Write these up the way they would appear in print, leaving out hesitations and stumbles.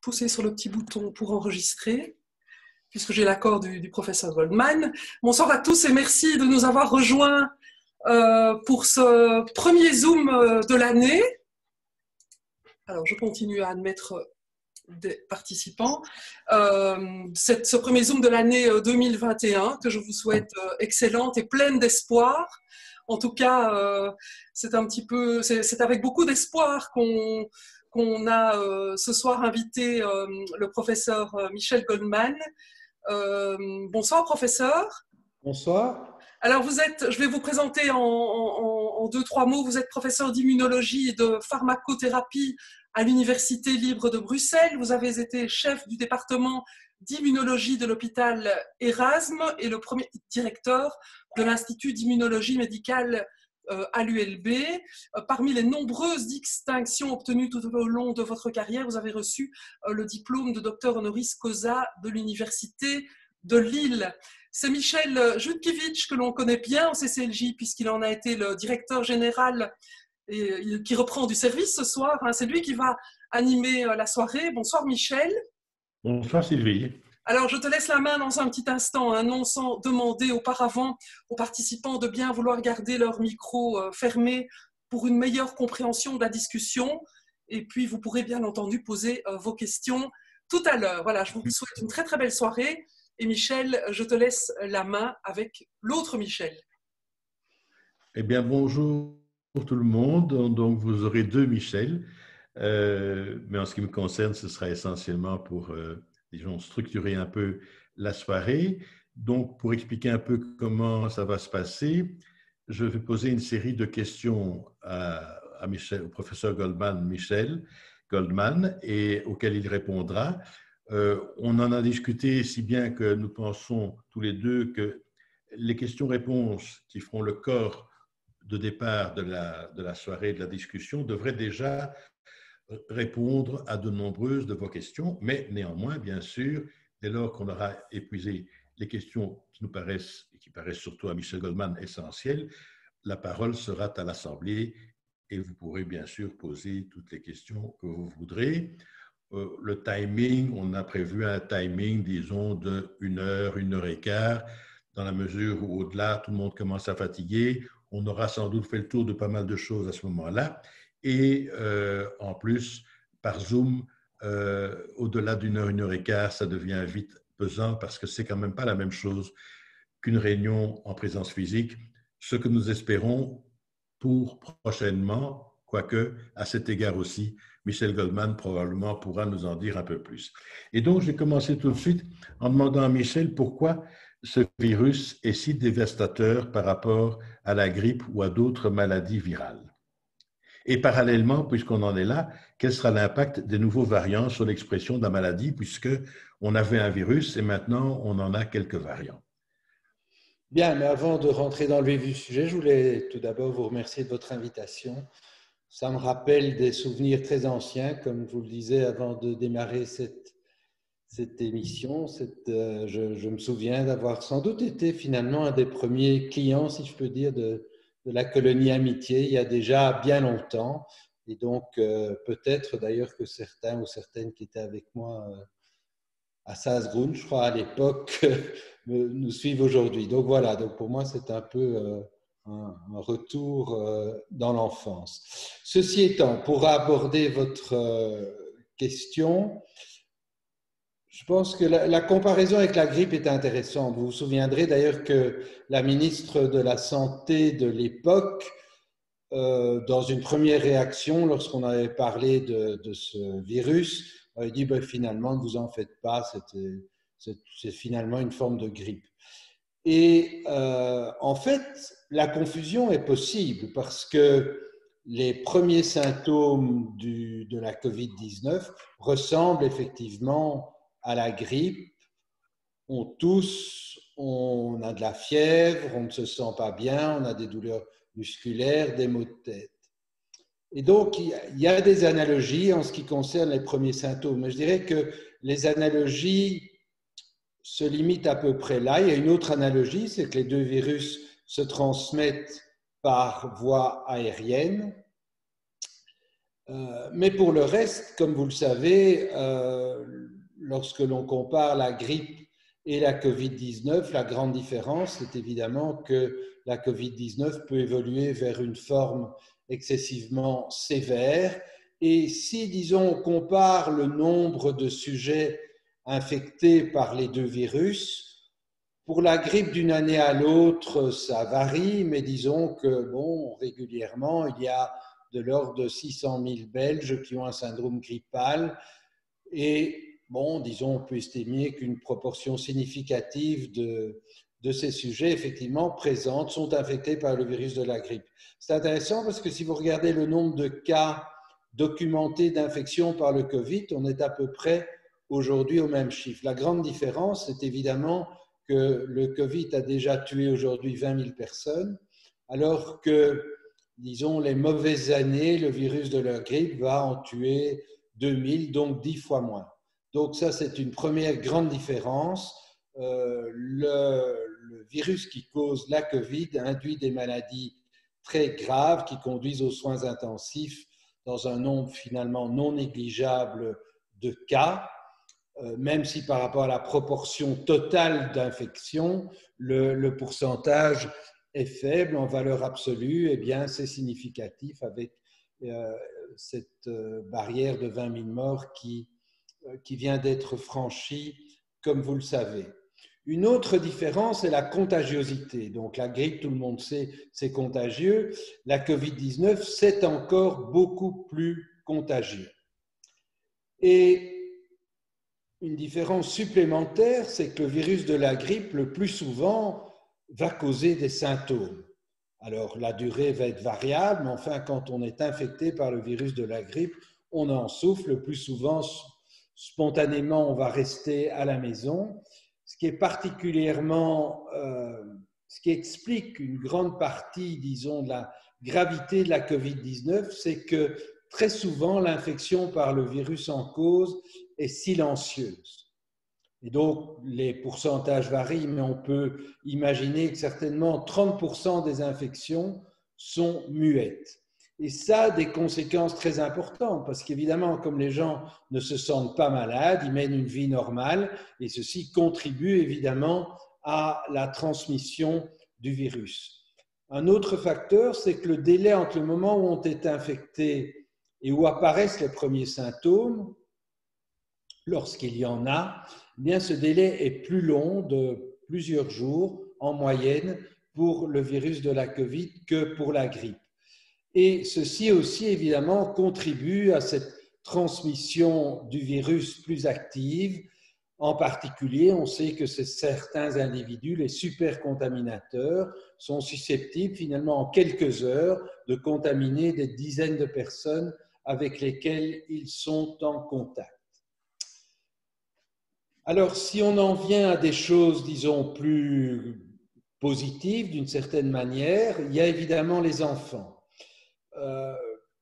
pousser sur le petit bouton pour enregistrer, puisque j'ai l'accord du professeur Goldman. Bonsoir à tous et merci de nous avoir rejoints pour ce premier Zoom de l'année. Alors, je continue à admettre des participants. Ce premier Zoom de l'année 2021, que je vous souhaite excellente et pleine d'espoir. En tout cas, c'est avec beaucoup d'espoir qu'on a ce soir invité le professeur Michel Goldman. Bonsoir, professeur. Bonsoir. Alors, je vais vous présenter en 2-3 mots. Vous êtes professeur d'immunologie et de pharmacothérapie à l'Université libre de Bruxelles. Vous avez été chef du département d'immunologie de l'hôpital Erasme et le premier directeur de l'Institut d'immunologie médicale à l'ULB. Parmi les nombreuses distinctions obtenues tout au long de votre carrière, vous avez reçu le diplôme de docteur honoris causa de l'Université de Lille. C'est Michel Jutkiewicz que l'on connaît bien en CCLJ puisqu'il en a été le directeur général et qui reprend du service ce soir. C'est lui qui va animer la soirée. Bonsoir Michel. Bonsoir Sylvie. Alors je te laisse la main dans un petit instant, non sans demander auparavant aux participants de bien vouloir garder leur micro fermé pour une meilleure compréhension de la discussion. Et puis vous pourrez bien entendu poser vos questions tout à l'heure. Voilà, je vous souhaite une très très belle soirée. Et Michel, je te laisse la main avec l'autre Michel. Eh bien, bonjour tout le monde. Donc, vous aurez deux Michel. Mais en ce qui me concerne, ce sera essentiellement pour, disons, structurer un peu la soirée. Donc, pour expliquer un peu comment ça va se passer, je vais poser une série de questions à Michel, au professeur Goldman, Michel Goldman, et auxquelles il répondra. On en a discuté si bien que nous pensons tous les deux que les questions-réponses qui feront le corps de départ de la soirée, de la discussion, devraient déjà répondre à de nombreuses de vos questions, mais néanmoins, bien sûr, dès lors qu'on aura épuisé les questions qui nous paraissent, et qui paraissent surtout à Michel Goldman essentielles, la parole sera à l'Assemblée et vous pourrez bien sûr poser toutes les questions que vous voudrez. Le timing, on a prévu un timing, disons, de 1 heure, 1 heure et quart, dans la mesure où au-delà, tout le monde commence à fatiguer. On aura sans doute fait le tour de pas mal de choses à ce moment-là. Et en plus, par Zoom, au-delà d'1 heure, 1 heure et quart, ça devient vite pesant parce que c'est quand même pas la même chose qu'une réunion en présence physique. Ce que nous espérons pour prochainement, quoique à cet égard aussi, Michel Goldman probablement pourra nous en dire un peu plus. Et donc, j'ai commencé tout de suite en demandant à Michel pourquoi ce virus est si dévastateur par rapport à la grippe ou à d'autres maladies virales. Et parallèlement, puisqu'on en est là, quel sera l'impact des nouveaux variants sur l'expression de la maladie, puisqu'on avait un virus et maintenant on en a quelques variants. Bien, mais avant de rentrer dans le vif du sujet, je voulais tout d'abord vous remercier de votre invitation. Ça me rappelle des souvenirs très anciens, comme je vous le disais avant de démarrer cette émission. Je me souviens d'avoir sans doute été finalement un des premiers clients, si je peux dire, de la colonie Amitié, il y a déjà bien longtemps. Et donc, peut-être d'ailleurs que certains ou certaines qui étaient avec moi à Salzgrund, je crois, à l'époque, nous suivent aujourd'hui. Donc voilà, donc pour moi, c'est un peu un retour dans l'enfance. Ceci étant, pour aborder votre question, je pense que la comparaison avec la grippe est intéressante. Vous vous souviendrez d'ailleurs que la ministre de la Santé de l'époque, dans une première réaction, lorsqu'on avait parlé de ce virus, avait dit finalement, ne vous en faites pas, c'est finalement une forme de grippe. Et en fait, la confusion est possible parce que les premiers symptômes de la COVID-19 ressemblent effectivement à la grippe. On tousse, on a de la fièvre, on ne se sent pas bien, on a des douleurs musculaires, des maux de tête. Et donc, il y a des analogies en ce qui concerne les premiers symptômes. Mais je dirais que les analogies se limitent à peu près là. Il y a une autre analogie, c'est que les deux virus se transmettent par voie aérienne. Mais pour le reste, comme vous le savez, lorsque l'on compare la grippe et la Covid-19, la grande différence, c'est évidemment que la Covid-19 peut évoluer vers une forme excessivement sévère. Et si, disons, on compare le nombre de sujets infectés par les deux virus, pour la grippe d'une année à l'autre, ça varie, mais disons que, bon, régulièrement, il y a de l'ordre de 600 000 Belges qui ont un syndrome grippal. Et, bon, disons, on peut estimer qu'une proportion significative de ces sujets, effectivement, présents, sont infectés par le virus de la grippe. C'est intéressant parce que si vous regardez le nombre de cas documentés d'infection par le Covid, on est à peu près aujourd'hui au même chiffre. La grande différence, c'est évidemment que le Covid a déjà tué aujourd'hui 20 000 personnes, alors que, disons, les mauvaises années, le virus de la grippe va en tuer 2000, donc 10 fois moins. Donc ça, c'est une première grande différence. Le virus qui cause la Covid induit des maladies très graves qui conduisent aux soins intensifs dans un nombre finalement non négligeable de cas. Même si par rapport à la proportion totale d'infection, le pourcentage est faible en valeur absolue, eh bien c'est significatif avec cette barrière de 20 000 morts qui vient d'être franchie, comme vous le savez. Une autre différence est la contagiosité. Donc la grippe, tout le monde sait, c'est contagieux. La Covid-19, c'est encore beaucoup plus contagieux. Et une différence supplémentaire, c'est que le virus de la grippe, le plus souvent, va causer des symptômes. Alors, la durée va être variable, mais enfin, quand on est infecté par le virus de la grippe, on en souffre. Le plus souvent, spontanément, on va rester à la maison. Ce qui est particulièrement, ce qui explique une grande partie, disons, de la gravité de la Covid-19, c'est que très souvent, l'infection par le virus en cause est silencieuse. Et donc, les pourcentages varient, mais on peut imaginer que certainement 30% des infections sont muettes. Et ça a des conséquences très importantes, parce qu'évidemment, comme les gens ne se sentent pas malades, ils mènent une vie normale, et ceci contribue évidemment à la transmission du virus. Un autre facteur, c'est que le délai entre le moment où on est infecté et où apparaissent les premiers symptômes, lorsqu'il y en a, eh bien ce délai est plus long, de plusieurs jours en moyenne, pour le virus de la Covid que pour la grippe. Et ceci aussi, évidemment, contribue à cette transmission du virus plus active. En particulier, on sait que certains individus, les supercontaminateurs, sont susceptibles finalement en quelques heures de contaminer des dizaines de personnes avec lesquelles ils sont en contact. Alors, si on en vient à des choses, disons, plus positives d'une certaine manière, il y a évidemment les enfants.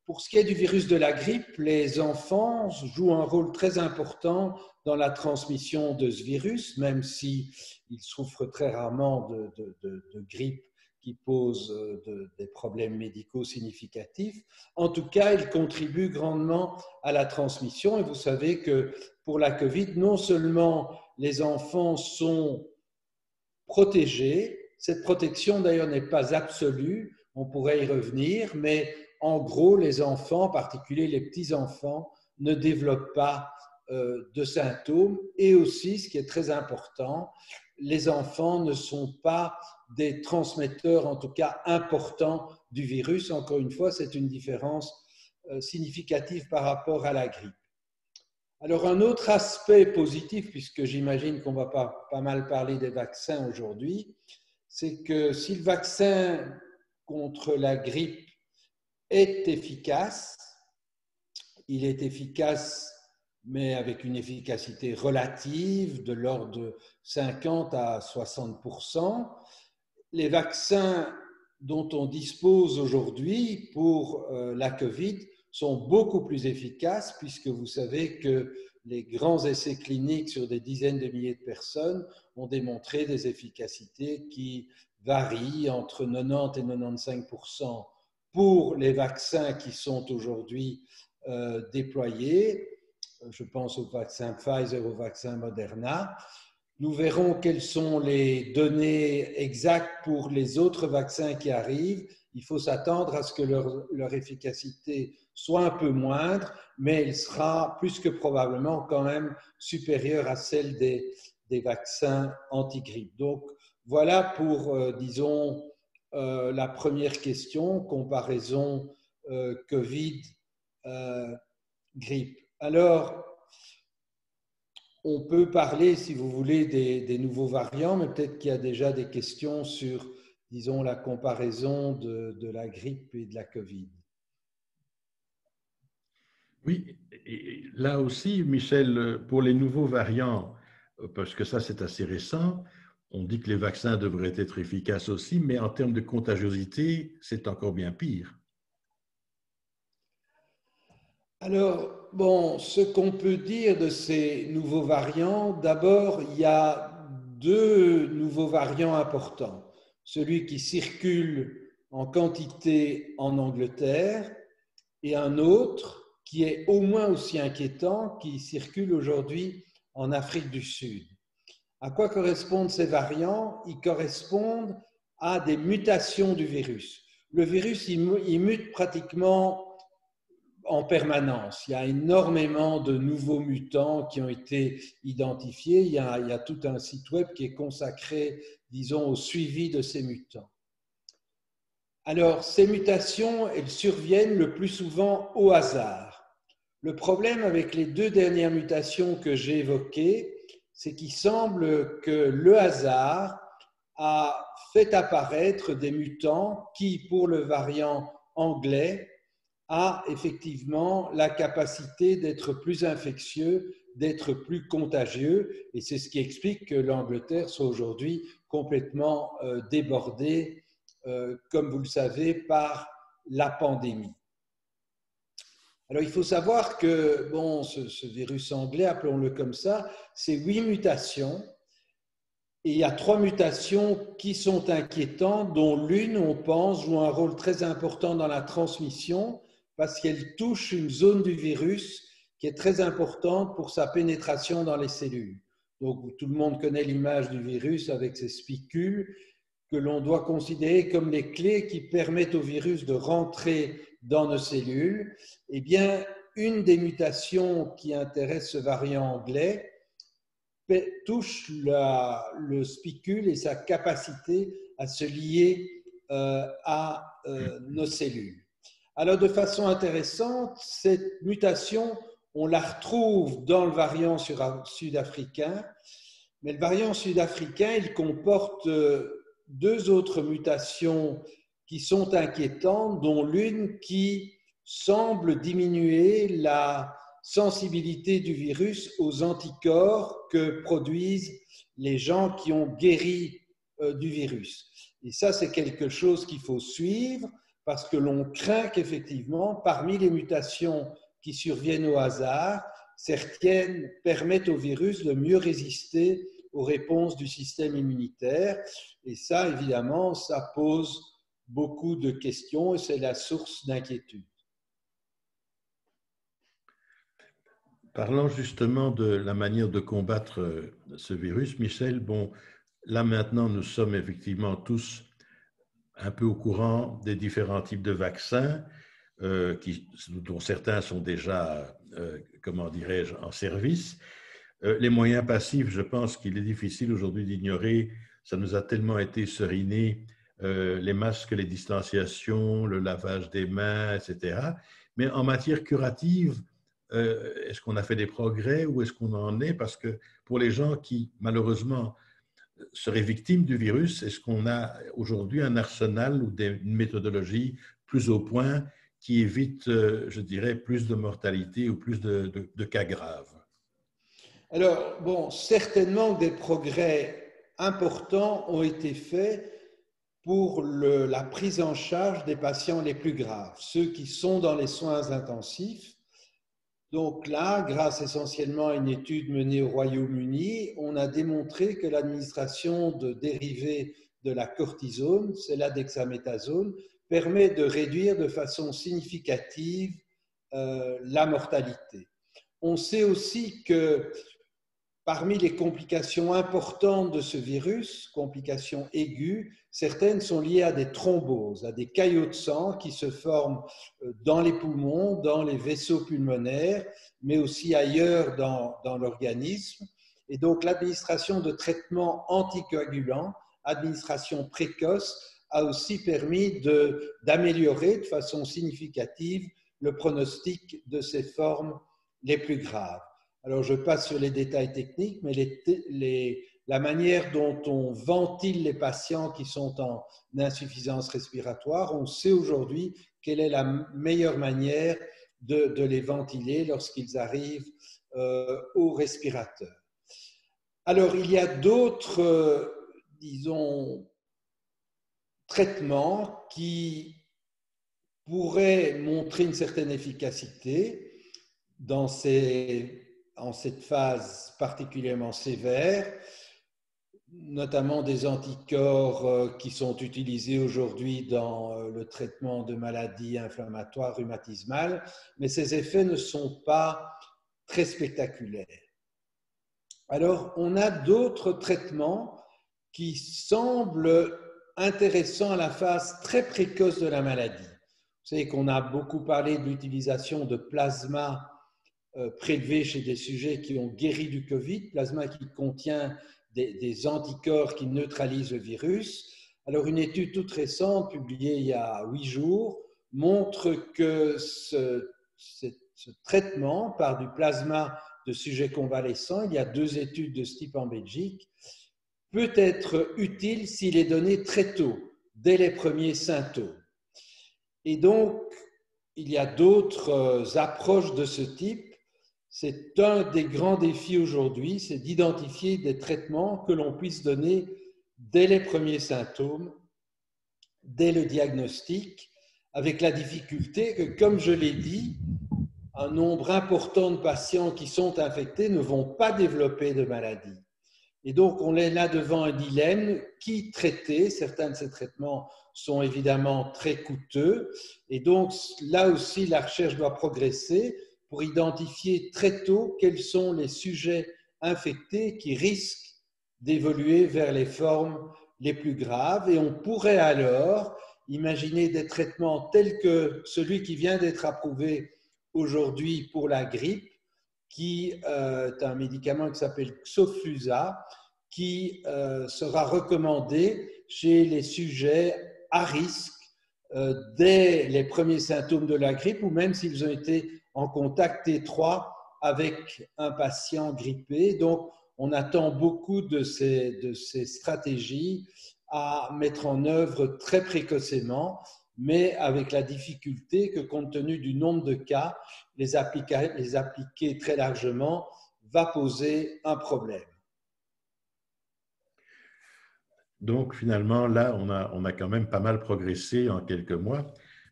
Pour ce qui est du virus de la grippe, les enfants jouent un rôle très important dans la transmission de ce virus, même s'ils souffrent très rarement de grippe qui pose des problèmes médicaux significatifs. En tout cas, ils contribuent grandement à la transmission. Et vous savez que pour la Covid, non seulement les enfants sont protégés, cette protection d'ailleurs n'est pas absolue, on pourrait y revenir, mais en gros, les enfants, en particulier les petits-enfants, ne développent pas de symptômes. Et aussi, ce qui est très important, les enfants ne sont pas des transmetteurs, en tout cas importants, du virus. Encore une fois, c'est une différence significative par rapport à la grippe. Alors, un autre aspect positif, puisque j'imagine qu'on va pas mal parler des vaccins aujourd'hui, c'est que si le vaccin contre la grippe est efficace, il est efficace, mais avec une efficacité relative de l'ordre de 50 à 60%. Les vaccins dont on dispose aujourd'hui pour la Covid sont beaucoup plus efficaces, puisque vous savez que les grands essais cliniques sur des dizaines de milliers de personnes ont démontré des efficacités qui varient entre 90 et 95% pour les vaccins qui sont aujourd'hui déployés. Je pense au vaccin Pfizer, au vaccin Moderna. Nous verrons quelles sont les données exactes pour les autres vaccins qui arrivent. Il faut s'attendre à ce que leur efficacité soit un peu moindre, mais elle sera plus que probablement quand même supérieure à celle des vaccins anti-grippe. Donc, voilà pour, disons, la première question, comparaison Covid-grippe. Alors, on peut parler, si vous voulez, des nouveaux variants, mais peut-être qu'il y a déjà des questions sur, disons, la comparaison de la grippe et de la Covid. Oui, et là aussi, Michel, pour les nouveaux variants, parce que ça c'est assez récent, on dit que les vaccins devraient être efficaces aussi, mais en termes de contagiosité, c'est encore bien pire. Alors, bon, ce qu'on peut dire de ces nouveaux variants, d'abord, il y a deux nouveaux variants importants. Celui qui circule en quantité en Angleterre et un autre qui est au moins aussi inquiétant, qui circule aujourd'hui en Afrique du Sud. À quoi correspondent ces variants? Ils correspondent à des mutations du virus. Le virus, il mute pratiquement en permanence. Il y a énormément de nouveaux mutants qui ont été identifiés. Il y a tout un site web qui est consacré, disons, au suivi de ces mutants. Alors, ces mutations, elles surviennent le plus souvent au hasard. Le problème avec les deux dernières mutations que j'ai évoquées, c'est qu'il semble que le hasard a fait apparaître des mutants qui, pour le variant anglais, a effectivement la capacité d'être plus infectieux, d'être plus contagieux, et c'est ce qui explique que l'Angleterre soit aujourd'hui complètement débordée, comme vous le savez, par la pandémie. Alors, il faut savoir que bon, ce virus anglais, appelons-le comme ça, c'est 8 mutations, et il y a 3 mutations qui sont inquiétantes, dont l'une, on pense, joue un rôle très important dans la transmission, parce qu'elle touche une zone du virus qui est très importante pour sa pénétration dans les cellules. Donc, tout le monde connaît l'image du virus avec ses spicules que l'on doit considérer comme les clés qui permettent au virus de rentrer dans nos cellules. Eh bien, une des mutations qui intéresse ce variant anglais touche le spicule et sa capacité à se lier à nos cellules. Alors, de façon intéressante, cette mutation, on la retrouve dans le variant sud-africain, mais le variant sud-africain, il comporte deux autres mutations qui sont inquiétantes, dont l'une qui semble diminuer la sensibilité du virus aux anticorps que produisent les gens qui ont guéri du virus. Et ça, c'est quelque chose qu'il faut suivre parce que l'on craint qu'effectivement, parmi les mutations qui surviennent au hasard, certaines permettent au virus de mieux résister aux réponses du système immunitaire. Et ça, évidemment, ça pose beaucoup de questions et c'est la source d'inquiétude. Parlant justement de la manière de combattre ce virus, Michel, bon, là maintenant, nous sommes effectivement tous un peu au courant des différents types de vaccins, dont certains sont déjà, comment dirais-je, en service. Les moyens passifs, je pense qu'il est difficile aujourd'hui d'ignorer, ça nous a tellement été seriné, les masques, les distanciations, le lavage des mains, etc. Mais en matière curative, est-ce qu'on a fait des progrès ou est-ce qu'on en est? Parce que pour les gens qui, malheureusement, seraient victimes du virus, est-ce qu'on a aujourd'hui un arsenal ou une méthodologie plus au point qui évite, je dirais, plus de mortalité ou plus de cas graves? Alors, bon, certainement des progrès importants ont été faits pour la prise en charge des patients les plus graves, ceux qui sont dans les soins intensifs. Donc là, grâce essentiellement à une étude menée au Royaume-Uni, on a démontré que l'administration de dérivés de la cortisone, c'est la dexaméthasone, permet de réduire de façon significative la mortalité. On sait aussi que parmi les complications importantes de ce virus, complications aiguës, certaines sont liées à des thromboses, à des caillots de sang qui se forment dans les poumons, dans les vaisseaux pulmonaires, mais aussi ailleurs dans l'organisme. Et donc l'administration de traitements anticoagulants, administration précoce, a aussi permis d'améliorer de façon significative le pronostic de ces formes les plus graves. Alors, je passe sur les détails techniques, mais la manière dont on ventile les patients qui sont en insuffisance respiratoire, on sait aujourd'hui quelle est la meilleure manière de les ventiler lorsqu'ils arrivent au respirateur. Alors, il y a d'autres, disons, traitements qui pourraient montrer une certaine efficacité en cette phase particulièrement sévère, notamment des anticorps qui sont utilisés aujourd'hui dans le traitement de maladies inflammatoires rhumatismales, mais ces effets ne sont pas très spectaculaires. Alors, on a d'autres traitements qui semblent intéressants à la phase très précoce de la maladie. Vous savez qu'on a beaucoup parlé de l'utilisation de plasma prélevé chez des sujets qui ont guéri du Covid, plasma qui contient des anticorps qui neutralisent le virus. Alors, une étude toute récente, publiée il y a 8 jours, montre que ce traitement par du plasma de sujets convalescents, il y a 2 études de ce type en Belgique, peut être utile s'il est donné très tôt, dès les premiers symptômes. Et donc, il y a d'autres approches de ce type. C'est un des grands défis aujourd'hui, c'est d'identifier des traitements que l'on puisse donner dès les premiers symptômes, dès le diagnostic, avec la difficulté que, comme je l'ai dit, un nombre important de patients qui sont infectés ne vont pas développer de maladie. Et donc, on est là devant un dilemme, qui traiter? Certains de ces traitements sont évidemment très coûteux. Et donc, là aussi, la recherche doit progresser pour identifier très tôt quels sont les sujets infectés qui risquent d'évoluer vers les formes les plus graves. Et on pourrait alors imaginer des traitements tels que celui qui vient d'être approuvé aujourd'hui pour la grippe, qui est un médicament qui s'appelle Xofluza, qui sera recommandé chez les sujets à risque dès les premiers symptômes de la grippe ou même s'ils ont été en contact étroit avec un patient grippé. Donc, on attend beaucoup de ces stratégies à mettre en œuvre très précocement, mais avec la difficulté que, compte tenu du nombre de cas, les appliquer très largement va poser un problème. Donc, finalement, là, on a quand même pas mal progressé en quelques mois.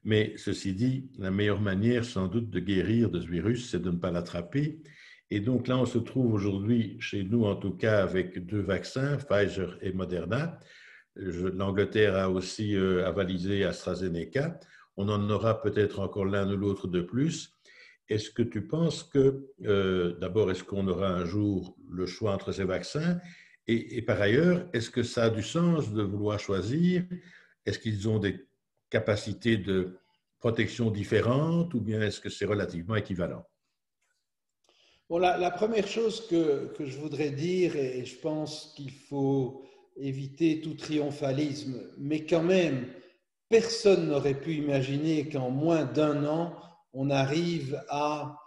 Mais ceci dit, la meilleure manière, sans doute, de guérir de ce virus, c'est de ne pas l'attraper. Et donc là, on se trouve aujourd'hui, chez nous en tout cas, avec 2 vaccins, Pfizer et Moderna. L'Angleterre a aussi avalisé AstraZeneca. On en aura peut-être encore l'un ou l'autre de plus. Est-ce que tu penses que, d'abord, est-ce qu'on aura un jour le choix entre ces vaccins? Et par ailleurs, est-ce que ça a du sens de vouloir choisir? Est-ce qu'ils ont des capacités de protection différentes ou bien est-ce que c'est relativement équivalent? Bon, la première chose que je voudrais dire, et je pense qu'il faut éviter tout triomphalisme, mais quand même, personne n'aurait pu imaginer qu'en moins d'1 an, on arrive à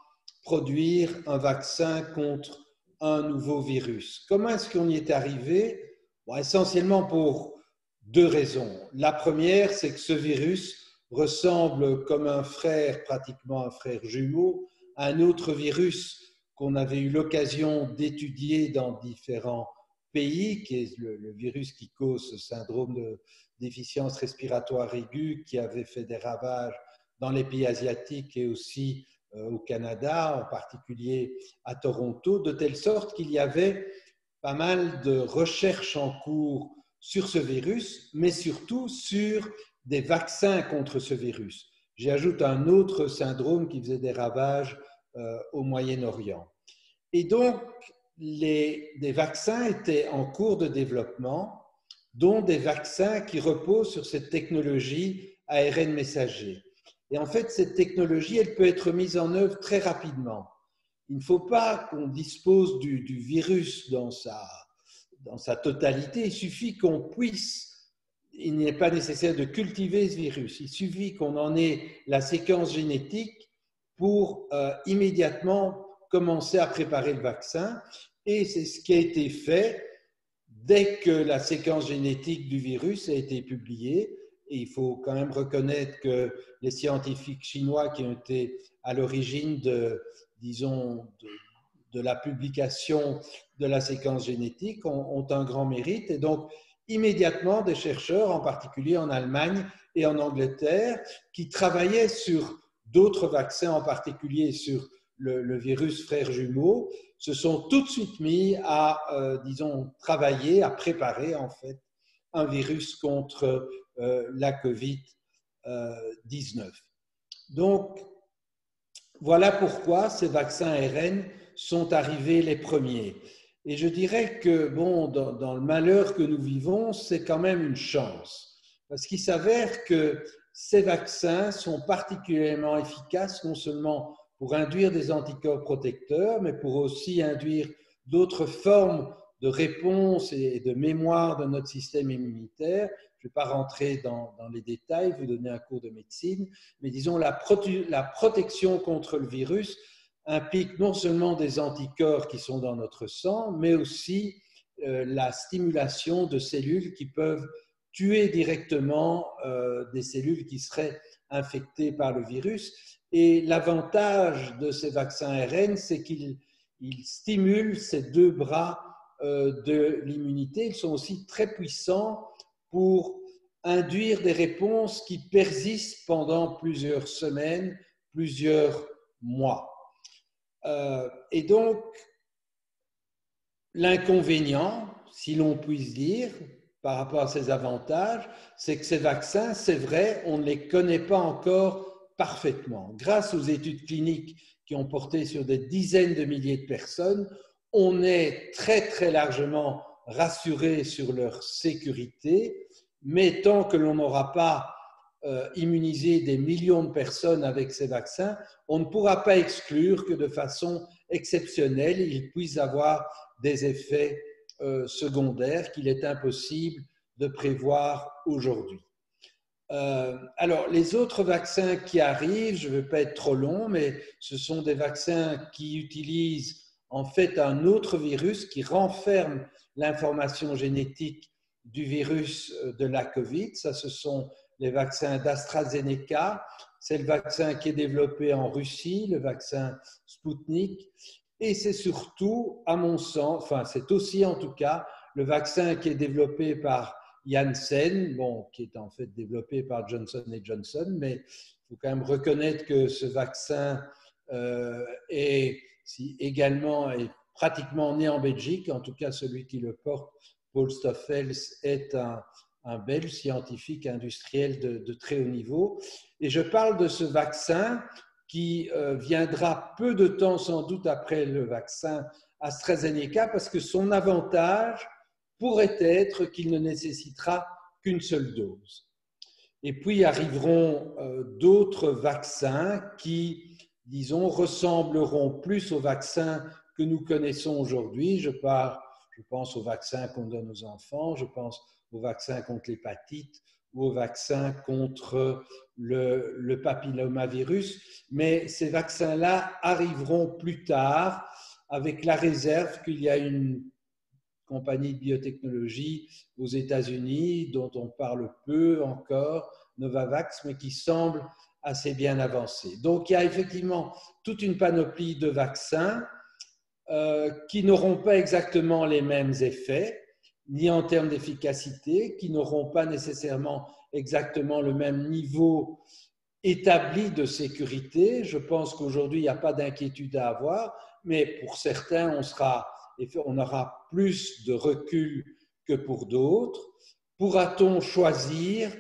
produire un vaccin contre un nouveau virus. Comment est-ce qu'on y est arrivé? Bon, essentiellement pour 2 raisons. La première, c'est que ce virus ressemble comme un frère, pratiquement un frère jumeau, à un autre virus qu'on avait eu l'occasion d'étudier dans différents pays, qui est le virus qui cause ce syndrome de déficience respiratoire aiguë qui avait fait des ravages dans les pays asiatiques et aussi au Canada, en particulier à Toronto, de telle sorte qu'il y avait pas mal de recherches en cours sur ce virus, mais surtout sur des vaccins contre ce virus. J'y ajoute un autre syndrome qui faisait des ravages au Moyen-Orient. Et donc, des vaccins étaient en cours de développement, dont des vaccins qui reposent sur cette technologie ARN messager. Et en fait, cette technologie, elle peut être mise en œuvre très rapidement. Il ne faut pas qu'on dispose du virus dans sa totalité, il suffit qu'on puisse, il n'est pas nécessaire de cultiver ce virus, il suffit qu'on en ait la séquence génétique pour immédiatement commencer à préparer le vaccin. Et c'est ce qui a été fait dès que la séquence génétique du virus a été publiée. Et il faut quand même reconnaître que les scientifiques chinois qui ont été à l'origine de la publication de la séquence génétique ont un grand mérite. Et donc, immédiatement, des chercheurs, en particulier en Allemagne et en Angleterre, qui travaillaient sur d'autres vaccins, en particulier sur le virus frère jumeau, se sont tout de suite mis à, travailler, à préparer en fait un virus contre la COVID-19. Donc, voilà pourquoi ces vaccins ARN sont arrivés les premiers. Et je dirais que, bon, dans le malheur que nous vivons, c'est quand même une chance. Parce qu'il s'avère que ces vaccins sont particulièrement efficaces, non seulement pour induire des anticorps protecteurs, mais pour aussi induire d'autres formes de réponse et de mémoire de notre système immunitaire. Je ne vais pas rentrer dans les détails, vous donner un cours de médecine, mais disons la protection contre le virus implique non seulement des anticorps qui sont dans notre sang, mais aussi la stimulation de cellules qui peuvent tuer directement des cellules qui seraient infectées par le virus. Et l'avantage de ces vaccins ARN, c'est qu'ils stimulent ces deux bras de l'immunité. Ils sont aussi très puissants pour induire des réponses qui persistent pendant plusieurs semaines, plusieurs mois. Et donc, l'inconvénient, si l'on puisse dire, par rapport à ces avantages, c'est que ces vaccins, c'est vrai, on ne les connaît pas encore parfaitement. Grâce aux études cliniques qui ont porté sur des dizaines de milliers de personnes, on est très, très largement rassuré sur leur sécurité, mais tant que l'on n'aura pas immunisé des millions de personnes avec ces vaccins, on ne pourra pas exclure que de façon exceptionnelle, il puisse avoir des effets secondaires qu'il est impossible de prévoir aujourd'hui. Alors, les autres vaccins qui arrivent, je ne veux pas être trop long, mais ce sont des vaccins qui utilisent en fait un autre virus qui renferme l'information génétique du virus de la COVID. Ça, ce sont les vaccins d'AstraZeneca. C'est le vaccin qui est développé en Russie, le vaccin Sputnik. Et c'est surtout, à mon sens, enfin, c'est aussi en tout cas le vaccin qui est développé par Janssen, bon, qui est en fait développé par Johnson & Johnson, mais il faut quand même reconnaître que ce vaccin est pratiquement né en Belgique. En tout cas, celui qui le porte, Paul Stoffels, est un Belge scientifique industriel de très haut niveau. Et je parle de ce vaccin qui viendra peu de temps sans doute après le vaccin AstraZeneca, parce que son avantage pourrait être qu'il ne nécessitera qu'une seule dose. Et puis arriveront d'autres vaccins qui, disons, ressembleront plus aux vaccins que nous connaissons aujourd'hui. Je pense aux vaccins qu'on donne aux enfants, je pense aux vaccins contre l'hépatite ou aux vaccins contre le papillomavirus. Mais ces vaccins-là arriveront plus tard, avec la réserve qu'il y a une compagnie de biotechnologie aux États-Unis, dont on parle peu encore, Novavax, mais qui semble assez bien avancée. Donc, il y a effectivement toute une panoplie de vaccins qui n'auront pas exactement les mêmes effets, ni en termes d'efficacité, qui n'auront pas nécessairement exactement le même niveau établi de sécurité. Je pense qu'aujourd'hui, il n'y a pas d'inquiétude à avoir, mais pour certains, on aura plus de recul que pour d'autres. Pourra-t-on choisir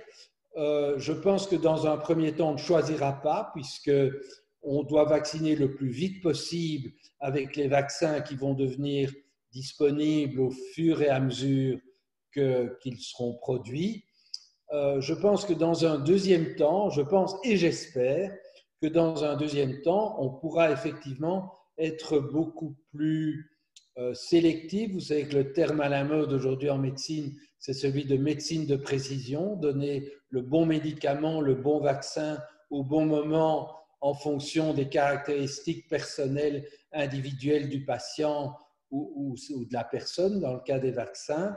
Je pense que dans un premier temps, on ne choisira pas puisqu'on doit vacciner le plus vite possible avec les vaccins qui vont devenir disponibles au fur et à mesure qu'ils seront produits. Je pense que dans un deuxième temps, je pense et j'espère que dans un deuxième temps, on pourra effectivement être beaucoup plus sélectif. Vous savez que le terme à la mode aujourd'hui en médecine, c'est celui de médecine de précision, donner le bon médicament, le bon vaccin au bon moment en fonction des caractéristiques personnelles, individuelles du patient ou de la personne dans le cas des vaccins.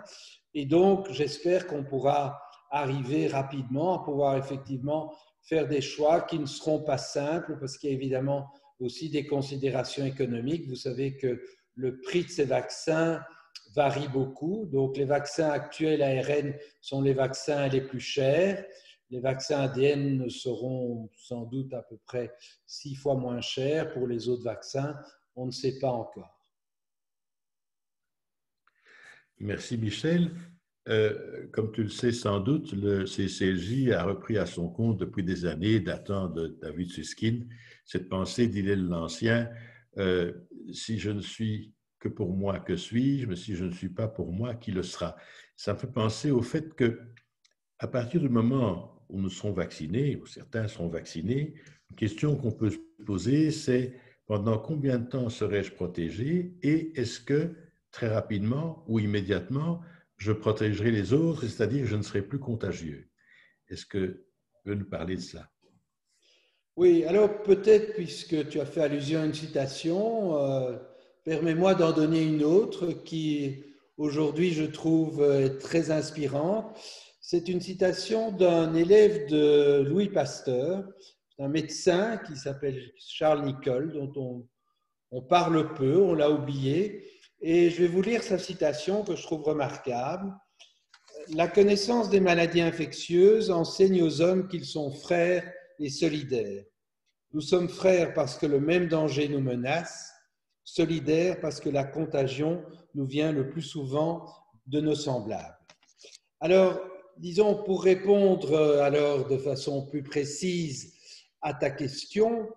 Et donc, j'espère qu'on pourra arriver rapidement à pouvoir effectivement faire des choix qui ne seront pas simples parce qu'il y a évidemment aussi des considérations économiques. Vous savez que le prix de ces vaccins varie beaucoup. Donc, les vaccins actuels ARN sont les vaccins les plus chers. Les vaccins ADN seront sans doute à peu près 6 fois moins chers. Pour les autres vaccins, on ne sait pas encore. Merci Michel. Comme tu le sais sans doute, le CCLJ a repris à son compte depuis des années, datant de David Susskind, cette pensée d'Hillel l'Ancien, si je ne suis que pour moi, que suis-je, mais si je ne suis pas pour moi, qui le sera? Ça me fait penser au fait que, à partir du moment où nous serons vaccinés, ou certains seront vaccinés, une question qu'on peut se poser, c'est pendant combien de temps serai-je protégé et est-ce que très rapidement ou immédiatement, je protégerai les autres, c'est-à-dire que je ne serai plus contagieux. Est-ce que tu veux nous parler de cela? Oui, alors peut-être, puisque tu as fait allusion à une citation, permets-moi d'en donner une autre qui, aujourd'hui, je trouve est très inspirante. C'est une citation d'un élève de Louis Pasteur, un médecin qui s'appelle Charles Nicolle, dont on parle peu, on l'a oublié. Et je vais vous lire sa citation que je trouve remarquable. La connaissance des maladies infectieuses enseigne aux hommes qu'ils sont frères et solidaires. Nous sommes frères parce que le même danger nous menace, solidaires parce que la contagion nous vient le plus souvent de nos semblables. Alors, disons, pour répondre alors de façon plus précise à ta question,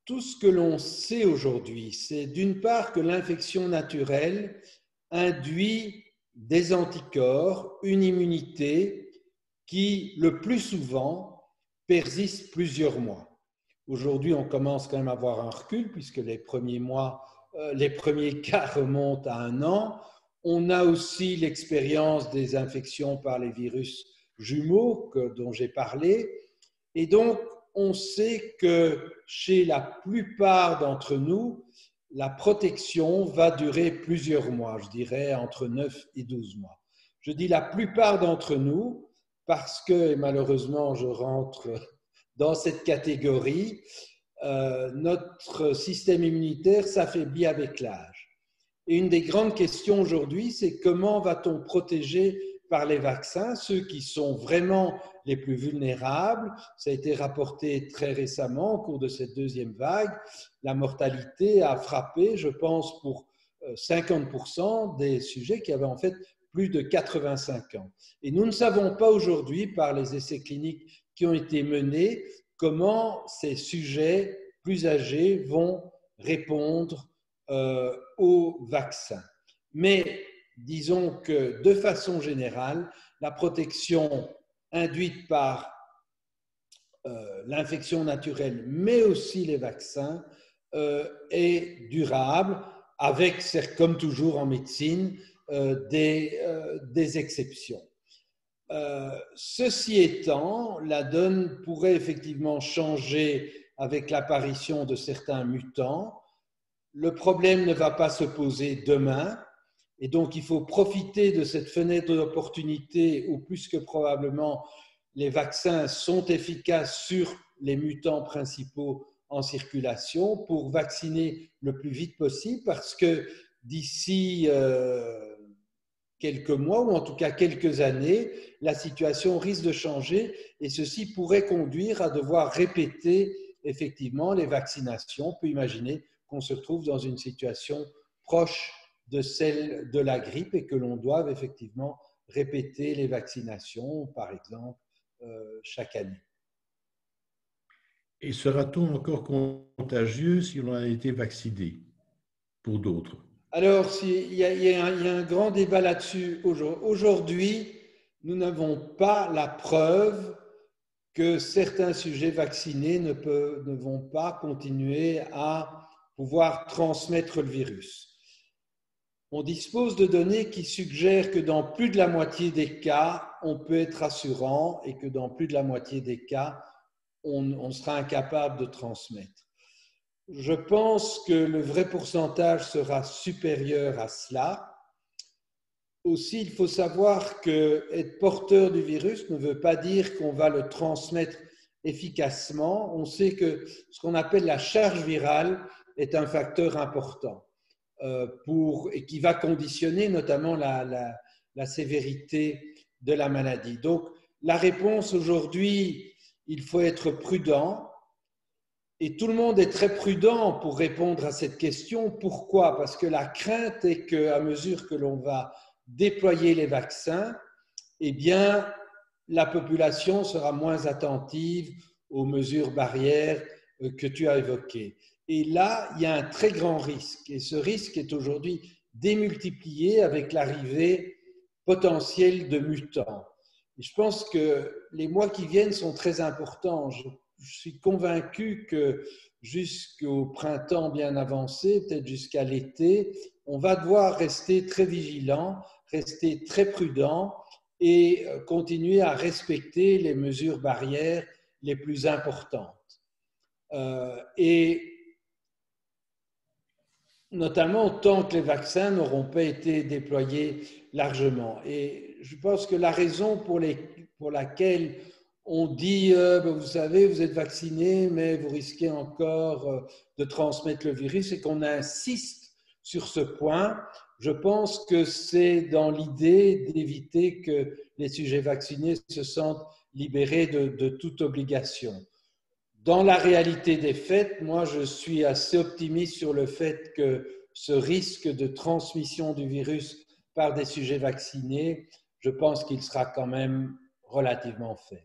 tout ce que l'on sait aujourd'hui, c'est d'une part que l'infection naturelle induit des anticorps, une immunité qui, le plus souvent, persiste plusieurs mois. Aujourd'hui, on commence quand même à avoir un recul puisque les premiers cas remontent à 1 an. On a aussi l'expérience des infections par les virus jumeaux dont j'ai parlé. Et donc, on sait que chez la plupart d'entre nous, la protection va durer plusieurs mois, je dirais entre 9 et 12 mois. Je dis la plupart d'entre nous parce que, et malheureusement, je rentre dans cette catégorie, notre système immunitaire s'affaiblit avec l'âge. Et une des grandes questions aujourd'hui, c'est comment va-t-on protéger par les vaccins ceux qui sont vraiment les plus vulnérables? Ça a été rapporté très récemment au cours de cette deuxième vague. La mortalité a frappé, je pense, pour 50% des sujets qui avaient en fait plus de 85 ans. Et nous ne savons pas aujourd'hui, par les essais cliniques qui ont été menés, comment ces sujets plus âgés vont répondre aux vaccins. Mais disons que de façon générale, la protection induite par l'infection naturelle, mais aussi les vaccins, est durable, avec, comme toujours en médecine, des exceptions. Ceci étant, la donne pourrait effectivement changer avec l'apparition de certains mutants. Le problème ne va pas se poser demain, et donc il faut profiter de cette fenêtre d'opportunité où plus que probablement les vaccins sont efficaces sur les mutants principaux en circulation pour vacciner le plus vite possible, parce que d'ici quelques mois ou en tout cas quelques années, la situation risque de changer et ceci pourrait conduire à devoir répéter effectivement les vaccinations. On peut imaginer qu'on se retrouve dans une situation proche de celle de la grippe et que l'on doive effectivement répéter les vaccinations, par exemple chaque année. Et sera-t-on encore contagieux si l'on a été vacciné pour d'autres? Alors, il y a un grand débat là-dessus. Aujourd'hui, nous n'avons pas la preuve que certains sujets vaccinés ne vont pas continuer à pouvoir transmettre le virus. On dispose de données qui suggèrent que dans plus de la moitié des cas, on peut être rassurant et que dans plus de la moitié des cas, on sera incapable de transmettre. Je pense que le vrai pourcentage sera supérieur à cela. Aussi, il faut savoir qu'être porteur du virus ne veut pas dire qu'on va le transmettre efficacement. On sait que ce qu'on appelle la charge virale est un facteur important et qui va conditionner notamment la sévérité de la maladie. Donc, la réponse aujourd'hui, il faut être prudent. Et tout le monde est très prudent pour répondre à cette question. Pourquoi? Parce que la crainte est qu'à mesure que l'on va déployer les vaccins, eh bien, la population sera moins attentive aux mesures barrières que tu as évoquées. Et là, il y a un très grand risque. Et ce risque est aujourd'hui démultiplié avec l'arrivée potentielle de mutants. Et je pense que les mois qui viennent sont très importants. Je suis convaincu que jusqu'au printemps bien avancé, peut-être jusqu'à l'été, on va devoir rester très vigilant, rester très prudent et continuer à respecter les mesures barrières les plus importantes. Et notamment tant que les vaccins n'auront pas été déployés largement. Et je pense que la raison pour laquelle on dit, vous savez, vous êtes vacciné, mais vous risquez encore de transmettre le virus, et qu'on insiste sur ce point. Je pense que c'est dans l'idée d'éviter que les sujets vaccinés se sentent libérés de toute obligation. Dans la réalité des faits, moi, je suis assez optimiste sur le fait que ce risque de transmission du virus par des sujets vaccinés, je pense qu'il sera quand même relativement faible.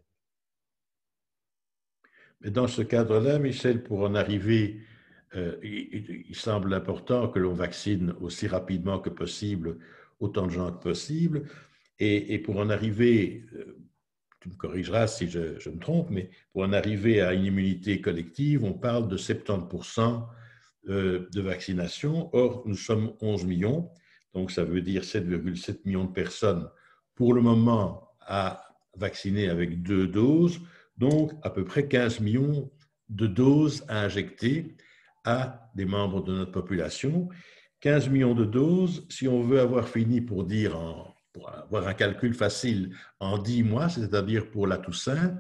Mais dans ce cadre-là, Michel, pour en arriver, il semble important que l'on vaccine aussi rapidement que possible autant de gens que possible. Et pour en arriver, tu me corrigeras si je me trompe, mais pour en arriver à une immunité collective, on parle de 70% de vaccination. Or, nous sommes 11 millions, donc ça veut dire 7,7 millions de personnes pour le moment à vacciner avec 2 doses, donc à peu près 15 millions de doses à injecter à des membres de notre population. 15 millions de doses, si on veut avoir fini pour avoir un calcul facile en 10 mois, c'est-à-dire pour la Toussaint,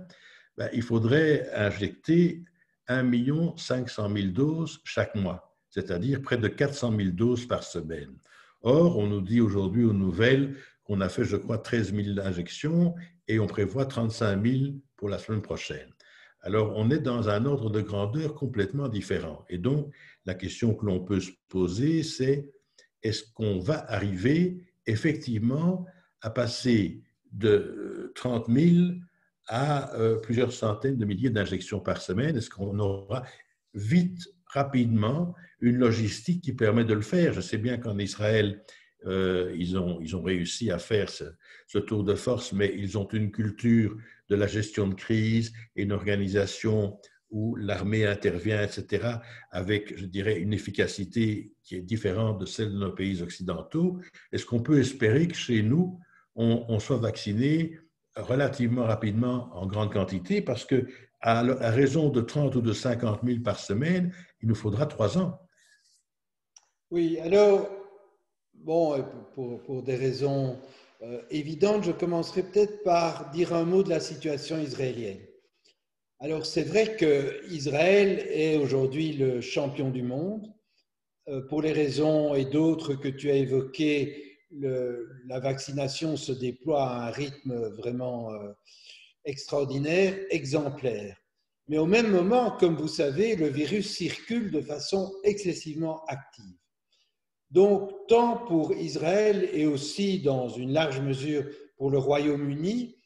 ben, il faudrait injecter 1 500 000 doses chaque mois, c'est-à-dire près de 400 000 doses par semaine. Or, on nous dit aujourd'hui aux nouvelles qu'on a fait, je crois, 13 000 injections et on prévoit 35 000 pour la semaine prochaine. Alors, on est dans un ordre de grandeur complètement différent. Et donc, la question que l'on peut se poser, c'est est-ce qu'on va arriver effectivement à passer de 30 000 à plusieurs centaines de milliers d'injections par semaine? Est-ce qu'on aura vite, rapidement, une logistique qui permet de le faire? Je sais bien qu'en Israël, ils ont réussi à faire ce tour de force, mais ils ont une culture de la gestion de crise et une organisation où l'armée intervient, etc., avec, je dirais, une efficacité qui est différente de celle de nos pays occidentaux. Est-ce qu'on peut espérer que chez nous, on soit vacciné relativement rapidement en grande quantité? Parce qu'à raison de 30 ou de 50 000 par semaine, il nous faudra 3 ans. Oui, alors, bon, pour des raisons évidentes, je commencerai peut-être par dire un mot de la situation israélienne. Alors, c'est vrai qu'Israël est aujourd'hui le champion du monde. Pour les raisons et d'autres que tu as évoquées, la vaccination se déploie à un rythme vraiment extraordinaire, exemplaire. Mais au même moment, comme vous savez, le virus circule de façon excessivement active. Donc, tant pour Israël et aussi dans une large mesure pour le Royaume-Uni,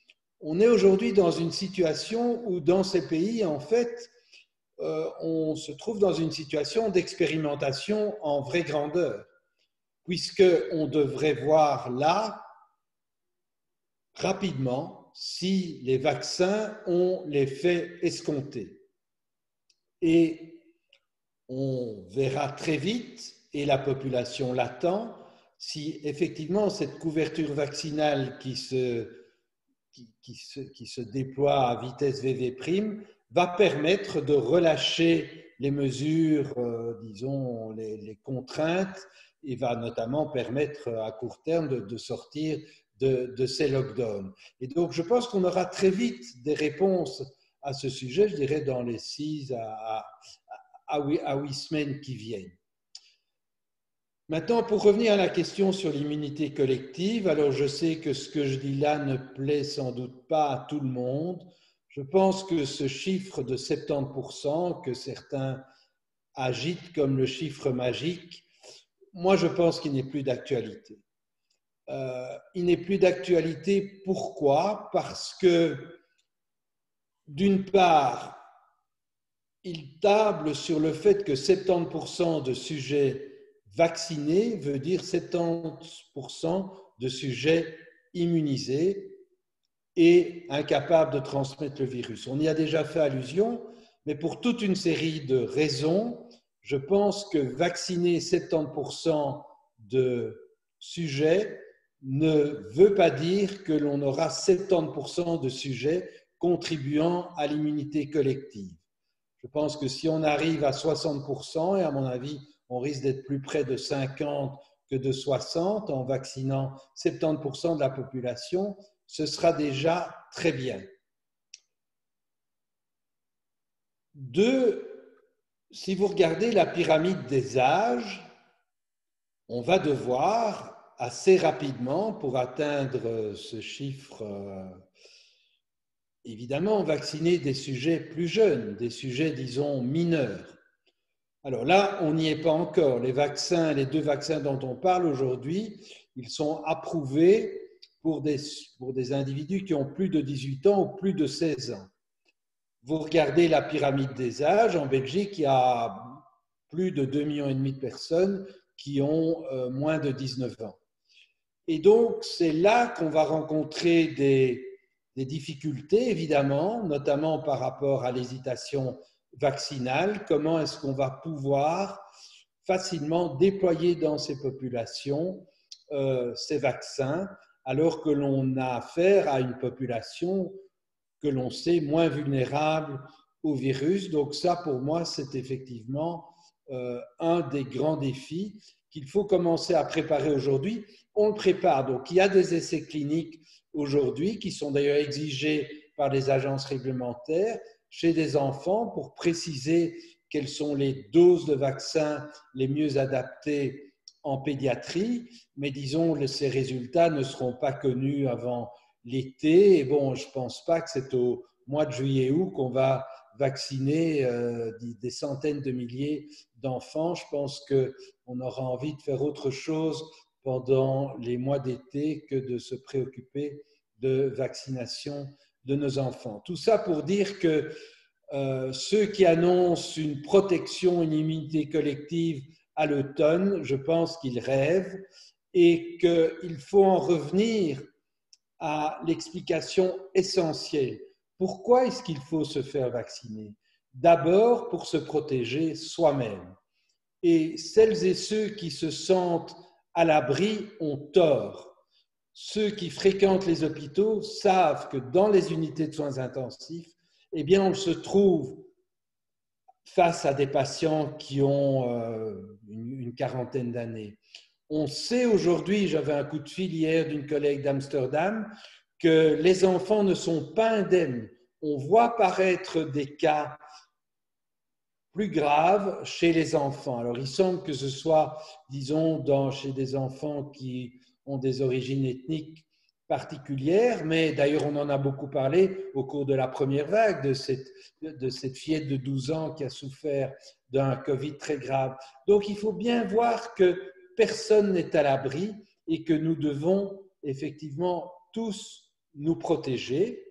on est aujourd'hui dans une situation où dans ces pays, en fait, on se trouve dans une situation d'expérimentation en vraie grandeur, puisqu'on devrait voir là, rapidement, si les vaccins ont l'effet escompté. Et on verra très vite, et la population l'attend, si effectivement cette couverture vaccinale qui se déploie à vitesse VV' va permettre de relâcher les mesures, disons, les contraintes, et va notamment permettre à court terme de sortir de ces lockdowns. Et donc, je pense qu'on aura très vite des réponses à ce sujet, je dirais dans les 6 à 8 semaines qui viennent. Maintenant, pour revenir à la question sur l'immunité collective, alors je sais que ce que je dis là ne plaît sans doute pas à tout le monde. Je pense que ce chiffre de 70% que certains agitent comme le chiffre magique, moi je pense qu'il n'est plus d'actualité. Il n'est plus d'actualité, pourquoi? Parce que d'une part, il table sur le fait que 70% de sujets vaccinés veut dire 70% de sujets immunisés et incapables de transmettre le virus. On y a déjà fait allusion, mais pour toute une série de raisons, je pense que vacciner 70% de sujets ne veut pas dire que l'on aura 70% de sujets contribuant à l'immunité collective. Je pense que si on arrive à 60%, et à mon avis, on risque d'être plus près de 50 que de 60 en vaccinant 70% de la population, ce sera déjà très bien. 2, si vous regardez la pyramide des âges, on va devoir assez rapidement, pour atteindre ce chiffre, évidemment, vacciner des sujets plus jeunes, des sujets, disons, mineurs. Alors là, on n'y est pas encore. Les vaccins, les 2 vaccins dont on parle aujourd'hui, ils sont approuvés pour des individus qui ont plus de 18 ans ou plus de 16 ans. Vous regardez la pyramide des âges, en Belgique, il y a plus de 2,5 millions de personnes qui ont moins de 19 ans. Et donc, c'est là qu'on va rencontrer des difficultés, évidemment, notamment par rapport à l'hésitation vaccinale. Comment est-ce qu'on va pouvoir facilement déployer dans ces populations ces vaccins, alors que l'on a affaire à une population que l'on sait moins vulnérable au virus. Donc ça, pour moi, c'est effectivement un des grands défis qu'il faut commencer à préparer aujourd'hui. On le prépare. Donc, il y a des essais cliniques aujourd'hui qui sont d'ailleurs exigés par les agences réglementaires chez des enfants pour préciser quelles sont les doses de vaccins les mieux adaptées en pédiatrie. Mais disons, ces résultats ne seront pas connus avant l'été. Et bon, je ne pense pas que c'est au mois de juillet-août qu'on va vacciner des centaines de milliers d'enfants. Je pense qu'on aura envie de faire autre chose pendant les mois d'été que de se préoccuper de vaccination de nos enfants. Tout ça pour dire que ceux qui annoncent une protection, une immunité collective à l'automne, je pense qu'ils rêvent et qu'il faut en revenir à l'explication essentielle. Pourquoi est-ce qu'il faut se faire vacciner? D'abord pour se protéger soi-même. Et celles et ceux qui se sentent à l'abri ont tort. Ceux qui fréquentent les hôpitaux savent que dans les unités de soins intensifs, eh bien, on se trouve face à des patients qui ont une quarantaine d'années. On sait aujourd'hui, j'avais un coup de fil hier d'une collègue d'Amsterdam, que les enfants ne sont pas indemnes. On voit apparaître des cas plus graves chez les enfants. Alors, il semble que ce soit, disons, chez des enfants qui ont des origines ethniques particulières, mais d'ailleurs, on en a beaucoup parlé au cours de la première vague de cette fillette de 12 ans qui a souffert d'un Covid très grave. Donc, il faut bien voir que personne n'est à l'abri et que nous devons effectivement tous nous protéger.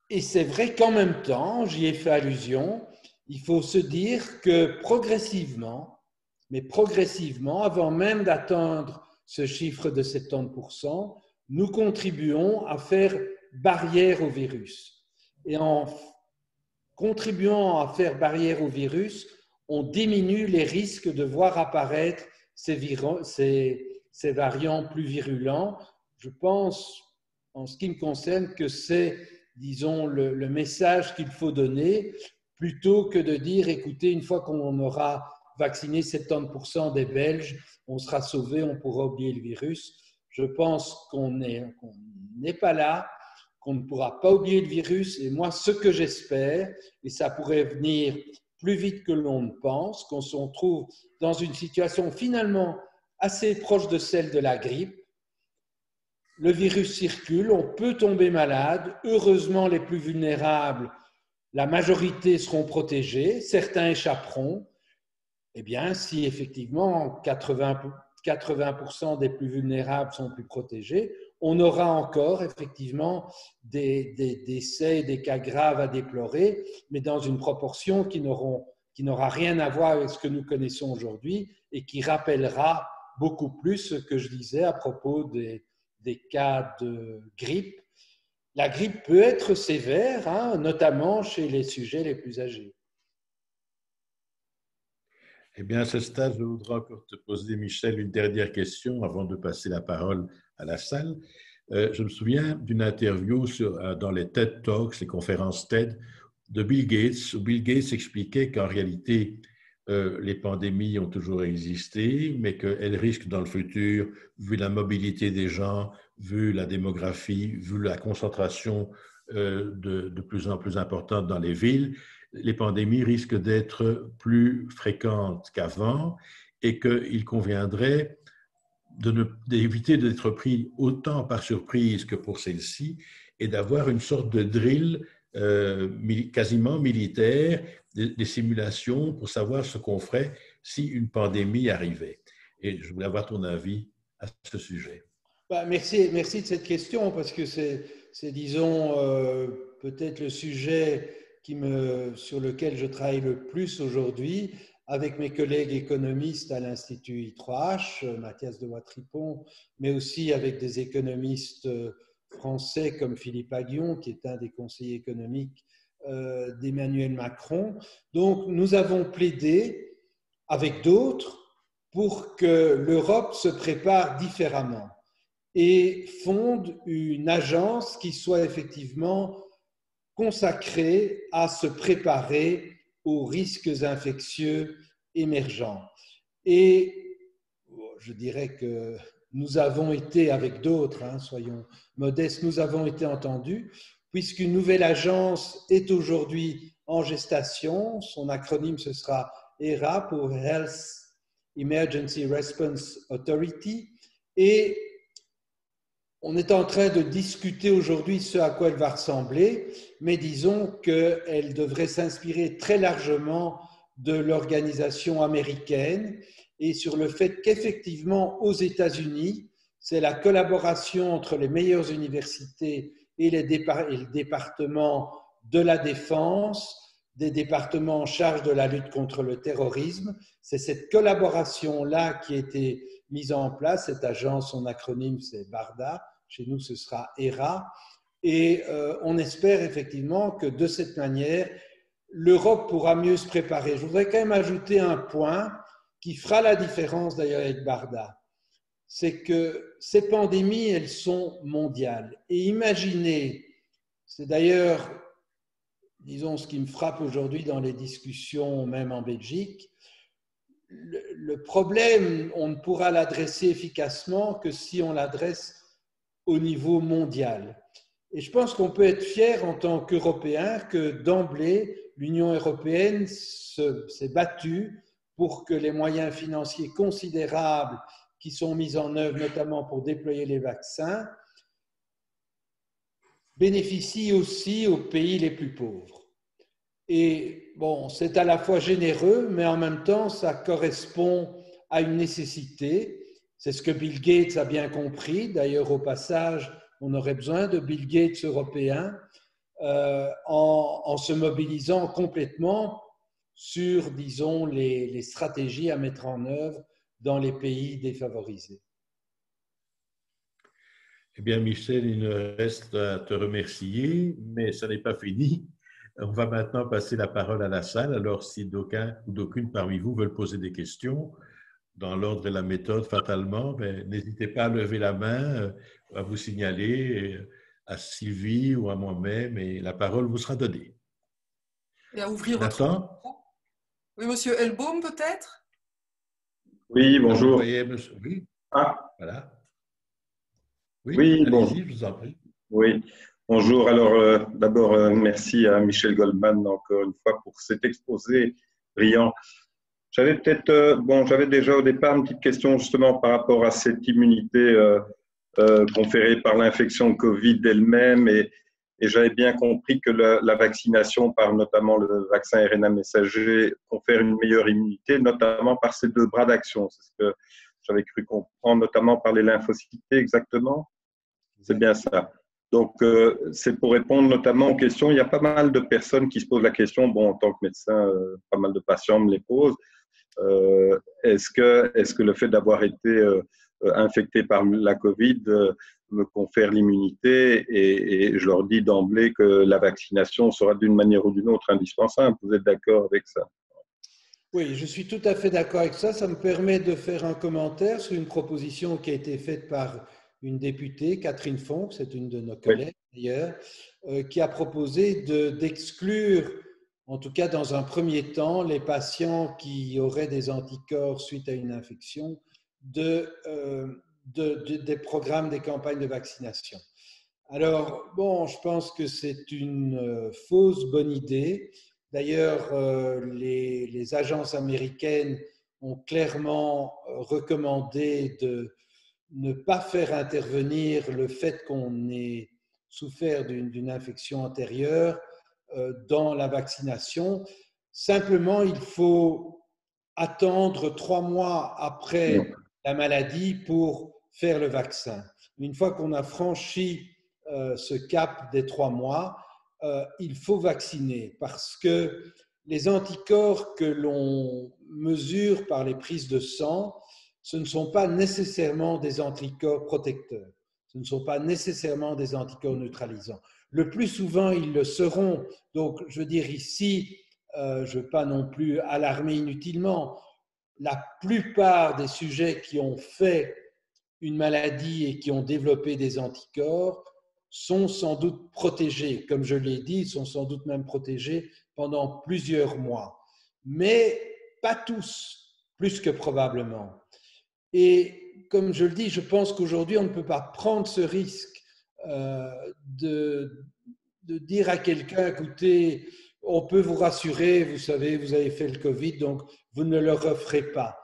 Et c'est vrai qu'en même temps, j'y ai fait allusion, il faut se dire que progressivement, mais progressivement, avant même d'atteindre ce chiffre de 70%, nous contribuons à faire barrière au virus. Et en contribuant à faire barrière au virus, on diminue les risques de voir apparaître ces variants plus virulents. Je pense, en ce qui me concerne, que c'est, disons, le message qu'il faut donner, plutôt que de dire, écoutez, une fois qu'on aura vacciné 70% des Belges, on sera sauvé, on pourra oublier le virus. Je pense qu'on n'est pas là, qu'on ne pourra pas oublier le virus. Et moi, ce que j'espère, et ça pourrait venir plus vite que l'on ne pense, qu'on se retrouve dans une situation finalement assez proche de celle de la grippe. Le virus circule, on peut tomber malade. Heureusement, les plus vulnérables, la majorité seront protégés, certains échapperont. Eh bien, si effectivement 80% des plus vulnérables sont plus protégés, on aura encore effectivement des décès et des cas graves à déplorer, mais dans une proportion qui n'aura rien à voir avec ce que nous connaissons aujourd'hui et qui rappellera beaucoup plus ce que je disais à propos des cas de grippe. La grippe peut être sévère, hein, notamment chez les sujets les plus âgés. Eh bien, à ce stade, je voudrais encore te poser, Michel, une dernière question avant de passer la parole à la salle. Je me souviens d'une interview dans les TED Talks, les conférences TED, de Bill Gates, où Bill Gates expliquait qu'en réalité, les pandémies ont toujours existé, mais qu'elles risquent dans le futur, vu la mobilité des gens, vu la démographie, vu la concentration de plus en plus importante dans les villes, les pandémies risquent d'être plus fréquentes qu'avant et qu'il conviendrait d'éviter d'être pris autant par surprise que pour celle-ci et d'avoir une sorte de drill quasiment militaire, des simulations pour savoir ce qu'on ferait si une pandémie arrivait. Et je voulais avoir ton avis à ce sujet. Merci de cette question parce que c'est disons, peut-être le sujet sur lequel je travaille le plus aujourd'hui avec mes collègues économistes à l'Institut I3H, Mathias de Watripon, mais aussi avec des économistes français comme Philippe Aghion, qui est un des conseillers économiques d'Emmanuel Macron. Donc, nous avons plaidé avec d'autres pour que l'Europe se prépare différemment et fonde une agence qui soit effectivement consacrée à se préparer aux risques infectieux émergents. Et je dirais que nous avons été, avec d'autres, hein, soyons modestes, nous avons été entendus, puisqu'une nouvelle agence est aujourd'hui en gestation. Son acronyme, ce sera HERA pour Health Emergency Response Authority. Et on est en train de discuter aujourd'hui ce à quoi elle va ressembler, mais disons qu'elle devrait s'inspirer très largement de l'organisation américaine et sur le fait qu'effectivement aux États-Unis, c'est la collaboration entre les meilleures universités et le département de la défense, des départements en charge de la lutte contre le terrorisme. C'est cette collaboration-là qui a été mise en place. Cette agence, son acronyme, c'est BARDA. Chez nous, ce sera HERA. Et on espère effectivement que de cette manière, l'Europe pourra mieux se préparer. Je voudrais quand même ajouter un point qui fera la différence d'ailleurs avec BARDA. C'est que ces pandémies, elles sont mondiales. Et imaginez, c'est d'ailleurs, disons, ce qui me frappe aujourd'hui dans les discussions, même en Belgique, le problème, on ne pourra l'adresser efficacement que si on l'adresse au niveau mondial. Et je pense qu'on peut être fier en tant qu'Européens que d'emblée, l'Union européenne s'est battue pour que les moyens financiers considérables qui sont mis en œuvre, notamment pour déployer les vaccins, bénéficient aussi aux pays les plus pauvres. Et bon, c'est à la fois généreux, mais en même temps, ça correspond à une nécessité. C'est ce que Bill Gates a bien compris. D'ailleurs, au passage, on aurait besoin de Bill Gates européen en se mobilisant complètement sur, disons, les stratégies à mettre en œuvre dans les pays défavorisés. Eh bien, Michel, il nous reste à te remercier, mais ça n'est pas fini. On va maintenant passer la parole à la salle. Alors, si d'aucun ou d'aucune parmi vous veulent poser des questions, dans l'ordre et la méthode, fatalement, n'hésitez pas à lever la main, à vous signaler, à Sylvie ou à moi-même, et la parole vous sera donnée. Et à ouvrir votre Nathan? micro. Oui, monsieur Elbaum, peut-être? Oui, bonjour. Vous voyez, monsieur... Oui, Ah, voilà. Oui, oui, bon, allez-y, je vous en prie. oui, bonjour. Alors, d'abord, merci à Michel Goldman, encore une fois, pour cet exposé brillant. J'avais peut-être, j'avais déjà au départ une petite question justement par rapport à cette immunité conférée par l'infection Covid elle-même et j'avais bien compris que la vaccination par notamment le vaccin RNA messager confère une meilleure immunité, notamment par ces deux bras d'action. C'est ce que j'avais cru comprendre, notamment par les lymphocytes, exactement. C'est bien ça. Donc, c'est pour répondre notamment aux questions. Il y a pas mal de personnes qui se posent la question, bon, en tant que médecin, pas mal de patients me les posent. Est-ce que le fait d'avoir été infecté par la Covid me confère l'immunité et je leur dis d'emblée que la vaccination sera d'une manière ou d'une autre indispensable. Vous êtes d'accord avec ça? Oui, je suis tout à fait d'accord avec ça. Ça me permet de faire un commentaire sur une proposition qui a été faite par une députée, Catherine Fonck, c'est une de nos collègues d'ailleurs, qui a proposé d'exclure, en tout cas dans un premier temps, les patients qui auraient des anticorps suite à une infection des programmes, des campagnes de vaccination. Alors, bon, je pense que c'est une fausse bonne idée. D'ailleurs, les agences américaines ont clairement recommandé de ne pas faire intervenir le fait qu'on ait souffert d'une infection antérieure dans la vaccination. Simplement, il faut attendre 3 mois après la maladie pour faire le vaccin. Une fois qu'on a franchi ce cap des 3 mois, il faut vacciner parce que les anticorps que l'on mesure par les prises de sang, ce ne sont pas nécessairement des anticorps protecteurs, ce ne sont pas nécessairement des anticorps neutralisants. Le plus souvent, ils le seront. Donc, je veux dire ici, je ne veux pas non plus alarmer inutilement, la plupart des sujets qui ont fait une maladie et qui ont développé des anticorps sont sans doute protégés. Comme je l'ai dit, ils sont sans doute même protégés pendant plusieurs mois. Mais pas tous, plus que probablement. Et comme je le dis, je pense qu'aujourd'hui, on ne peut pas prendre ce risque de dire à quelqu'un, écoutez, on peut vous rassurer, vous savez, vous avez fait le Covid, donc vous ne le referez pas.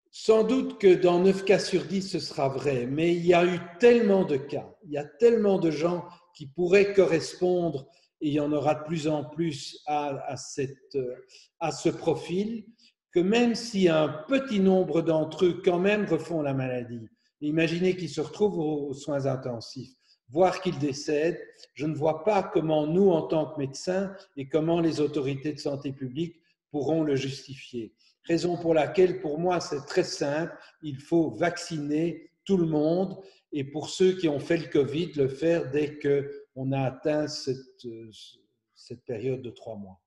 Sans doute que dans 9 cas sur 10, ce sera vrai, mais il y a eu tellement de cas, il y a tellement de gens qui pourraient correspondre, et il y en aura de plus en plus à ce profil, que même si un petit nombre d'entre eux quand même refont la maladie, imaginez qu'ils se retrouvent aux soins intensifs, voire qu'ils décèdent, je ne vois pas comment nous, en tant que médecins, et comment les autorités de santé publique pourront le justifier. Raison pour laquelle, pour moi, c'est très simple, il faut vacciner tout le monde et pour ceux qui ont fait le Covid, le faire dès qu'on a atteint cette période de 3 mois.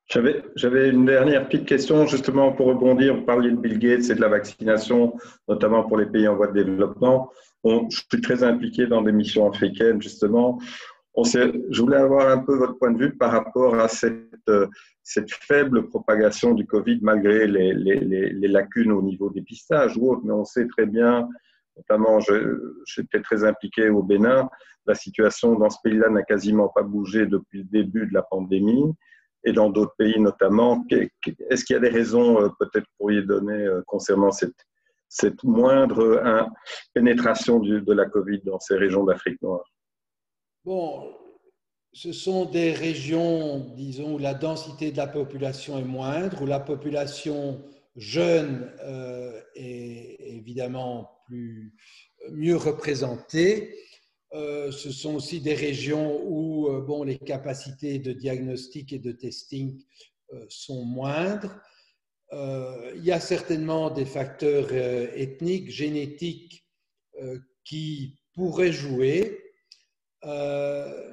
J'avais une dernière petite question justement pour rebondir. Vous parliez de Bill Gates et de la vaccination, notamment pour les pays en voie de développement. Je suis très impliqué dans des missions africaines justement. Je voulais avoir un peu votre point de vue par rapport à cette faible propagation du Covid malgré les lacunes au niveau dépistage ou autre. Mais on sait très bien, notamment j'étais très impliqué au Bénin, la situation dans ce pays-là n'a quasiment pas bougé depuis le début de la pandémie. Et dans d'autres pays notamment, est-ce qu'il y a des raisons, peut-être que vous pourriez donner, concernant cette moindre pénétration de la Covid dans ces régions d'Afrique noire? Bon, ce sont des régions, disons, où la densité de la population est moindre, où la population jeune est évidemment mieux représentée. Ce sont aussi des régions où les capacités de diagnostic et de testing sont moindres. Il y a certainement des facteurs ethniques, génétiques qui pourraient jouer.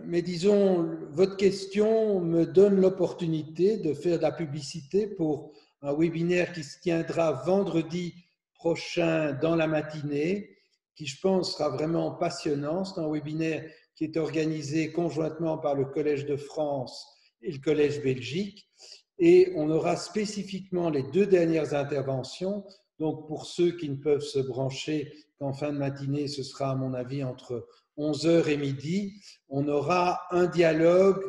Mais disons, votre question me donne l'opportunité de faire de la publicité pour un webinaire qui se tiendra vendredi prochain dans la matinée, qui je pense sera vraiment passionnant. C'est un webinaire qui est organisé conjointement par le Collège de France et le Collège Belgique. Et on aura spécifiquement les 2 dernières interventions. Donc, pour ceux qui ne peuvent se brancher qu'en fin de matinée, ce sera à mon avis entre 11h et midi. On aura un dialogue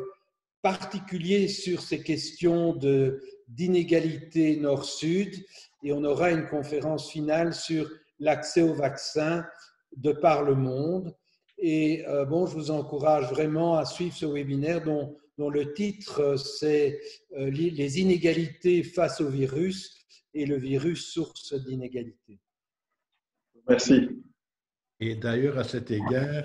particulier sur ces questions d'inégalité nord-sud et on aura une conférence finale sur l'accès aux vaccins de par le monde. Et je vous encourage vraiment à suivre ce webinaire dont le titre c'est les inégalités face au virus et le virus source d'inégalités. Merci. Et d'ailleurs, à cet égard,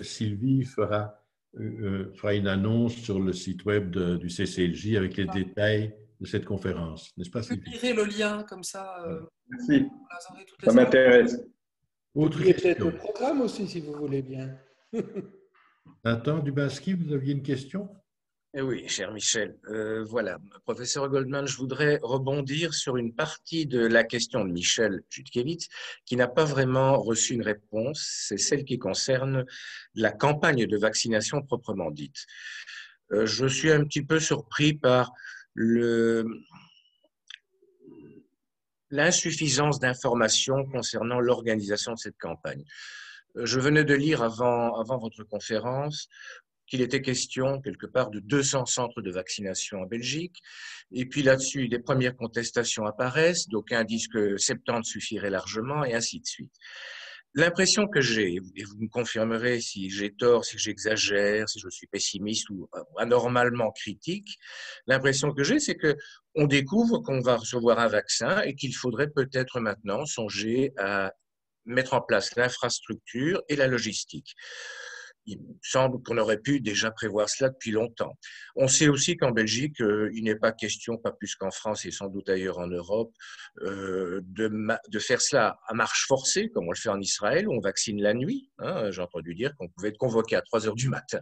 Sylvie fera une annonce sur le site web du CCLJ avec les détails de cette conférence. N'est-ce pas, Sylvie? Je publierai le lien comme ça. Merci. Vous aurez toutes les Ça m'intéresse. Autre Il y a peut-être question. le programme aussi, si vous voulez bien. Nathan Dubaski, vous aviez une question? Oui, cher Michel. Voilà, professeur Goldman, je voudrais rebondir sur une partie de la question de Michel Jutkiewicz qui n'a pas vraiment reçu une réponse. C'est celle qui concerne la campagne de vaccination proprement dite. Je suis un petit peu surpris par l'insuffisance d'informations concernant l'organisation de cette campagne. Je venais de lire avant votre conférence qu'il était question, quelque part, de 200 centres de vaccination en Belgique. Et puis là-dessus, des premières contestations apparaissent. D'aucuns disent que 70 suffirait largement, et ainsi de suite. L'impression que j'ai, et vous me confirmerez si j'ai tort, si j'exagère, si je suis pessimiste ou anormalement critique, l'impression que j'ai, c'est qu'on découvre qu'on va recevoir un vaccin et qu'il faudrait peut-être maintenant songer à mettre en place l'infrastructure et la logistique. Il me semble qu'on aurait pu déjà prévoir cela depuis longtemps. On sait aussi qu'en Belgique, il n'est pas question, pas plus qu'en France et sans doute ailleurs en Europe, de faire cela à marche forcée, comme on le fait en Israël, où on vaccine la nuit. Hein. J'ai entendu dire qu'on pouvait être convoqué à 3 heures du matin,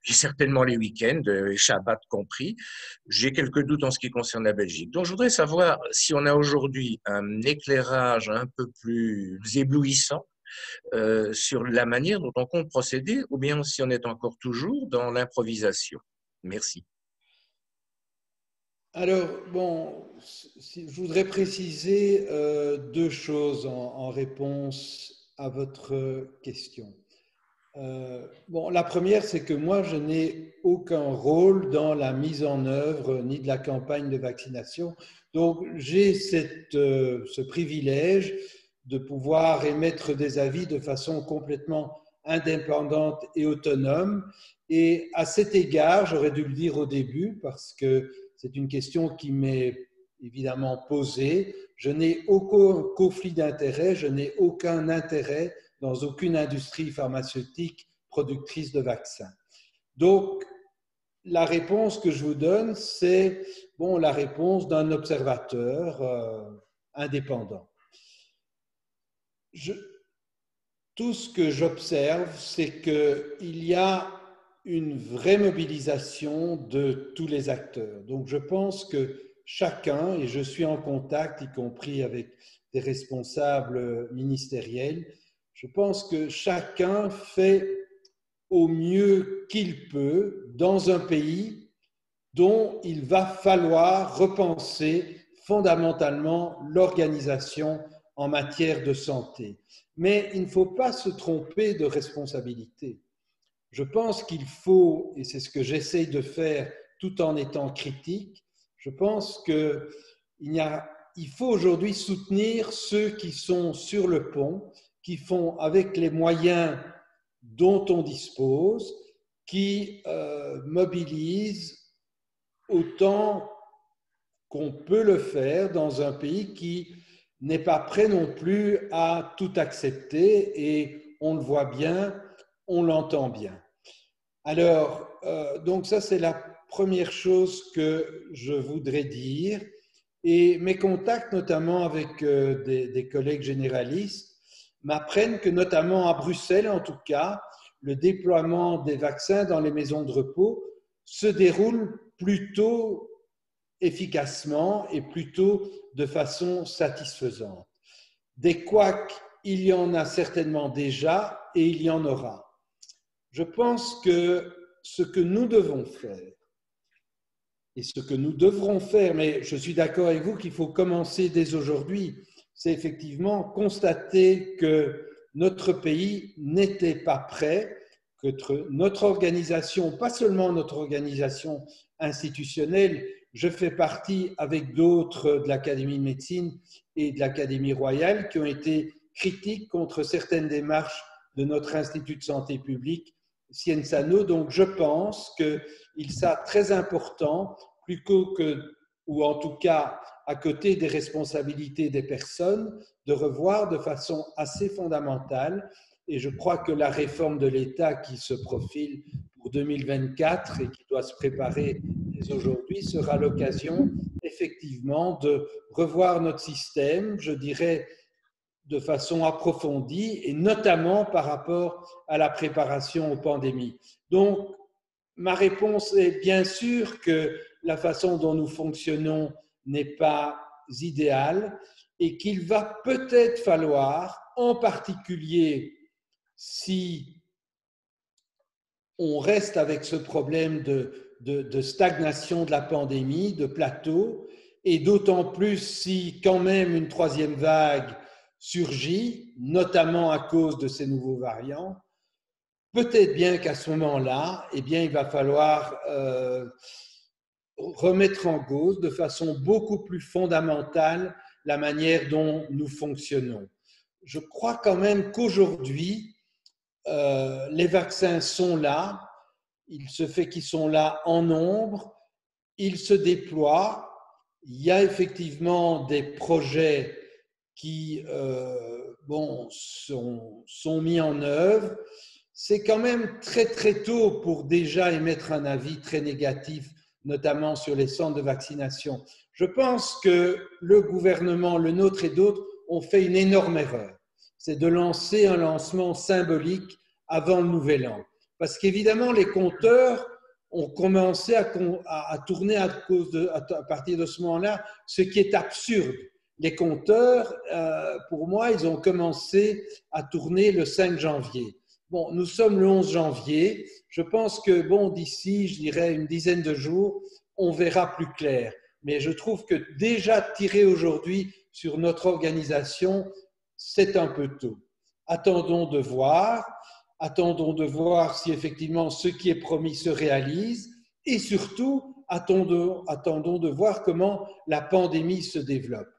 et certainement les week-ends, et Shabbat compris. J'ai quelques doutes en ce qui concerne la Belgique. Donc, je voudrais savoir si on a aujourd'hui un éclairage un peu plus éblouissant sur la manière dont on compte procéder, ou bien si on est encore toujours dans l'improvisation. Merci. Alors, je voudrais préciser 2 choses en réponse à votre question. La première, c'est que moi, je n'ai aucun rôle dans la mise en œuvre ni de la campagne de vaccination. Donc, j'ai ce privilège de pouvoir émettre des avis de façon complètement indépendante et autonome. Et à cet égard, j'aurais dû le dire au début parce que c'est une question qui m'est évidemment posée. Je n'ai aucun conflit d'intérêt, je n'ai aucun intérêt dans aucune industrie pharmaceutique productrice de vaccins. Donc, la réponse que je vous donne, c'est la réponse d'un observateur indépendant. Tout ce que j'observe, c'est qu'il y a une vraie mobilisation de tous les acteurs. Donc, je pense que chacun, et je suis en contact, y compris avec des responsables ministériels, je pense que chacun fait au mieux qu'il peut dans un pays dont il va falloir repenser fondamentalement l'organisation en matière de santé. Mais il ne faut pas se tromper de responsabilité. Je pense qu'il faut, et c'est ce que j'essaye de faire tout en étant critique, je pense qu'il faut aujourd'hui soutenir ceux qui sont sur le pont, qui font avec les moyens dont on dispose, qui mobilisent autant qu'on peut le faire dans un pays qui n'est pas prêt non plus à tout accepter. Et on le voit bien, on l'entend bien. Alors, donc ça, c'est la première chose que je voudrais dire. Et mes contacts, notamment avec des collègues généralistes, m'apprennent que notamment à Bruxelles, en tout cas, le déploiement des vaccins dans les maisons de repos se déroule plutôt efficacement et plutôt de façon satisfaisante. Des couacs, il y en a certainement déjà et il y en aura. Je pense que ce que nous devons faire et ce que nous devrons faire, mais je suis d'accord avec vous qu'il faut commencer dès aujourd'hui, c'est effectivement constater que notre pays n'était pas prêt, que notre organisation, pas seulement notre organisation institutionnelle, je fais partie avec d'autres de l'Académie de médecine et de l'Académie royale qui ont été critiques contre certaines démarches de notre Institut de santé publique, Scienza-No. Donc je pense qu'il sera très important, plutôt que, ou en tout cas à côté des responsabilités des personnes, de revoir de façon assez fondamentale. Et je crois que la réforme de l'État qui se profile pour 2024 et qui doit se préparer dès aujourd'hui sera l'occasion effectivement de revoir notre système, je dirais, de façon approfondie et notamment par rapport à la préparation aux pandémies. Donc, ma réponse est bien sûr que la façon dont nous fonctionnons n'est pas idéale et qu'il va peut-être falloir, en particulier si on reste avec ce problème de stagnation de la pandémie, de plateau, et d'autant plus si quand même une troisième vague surgit, notamment à cause de ces nouveaux variants, peut-être bien qu'à ce moment-là, eh bien, il va falloir remettre en cause de façon beaucoup plus fondamentale la manière dont nous fonctionnons. Je crois quand même qu'aujourd'hui, les vaccins sont là, il se fait qu'ils sont là en nombre, ils se déploient, il y a effectivement des projets qui sont mis en œuvre. C'est quand même très très tôt pour déjà émettre un avis très négatif, notamment sur les centres de vaccination. Je pense que le gouvernement, le nôtre et d'autres, ont fait une énorme erreur. C'est de lancer un lancement symbolique avant le Nouvel An. Parce qu'évidemment, les compteurs ont commencé à tourner à partir de ce moment-là, ce qui est absurde. Les compteurs, pour moi, ils ont commencé à tourner le 5 janvier. Bon, nous sommes le 11 janvier. Je pense que, bon, d'ici, je dirais, une dizaine de jours, on verra plus clair. Mais je trouve que déjà tirer aujourd'hui sur notre organisation, c'est un peu tôt. Attendons de voir si effectivement ce qui est promis se réalise et surtout, attendons de voir comment la pandémie se développe.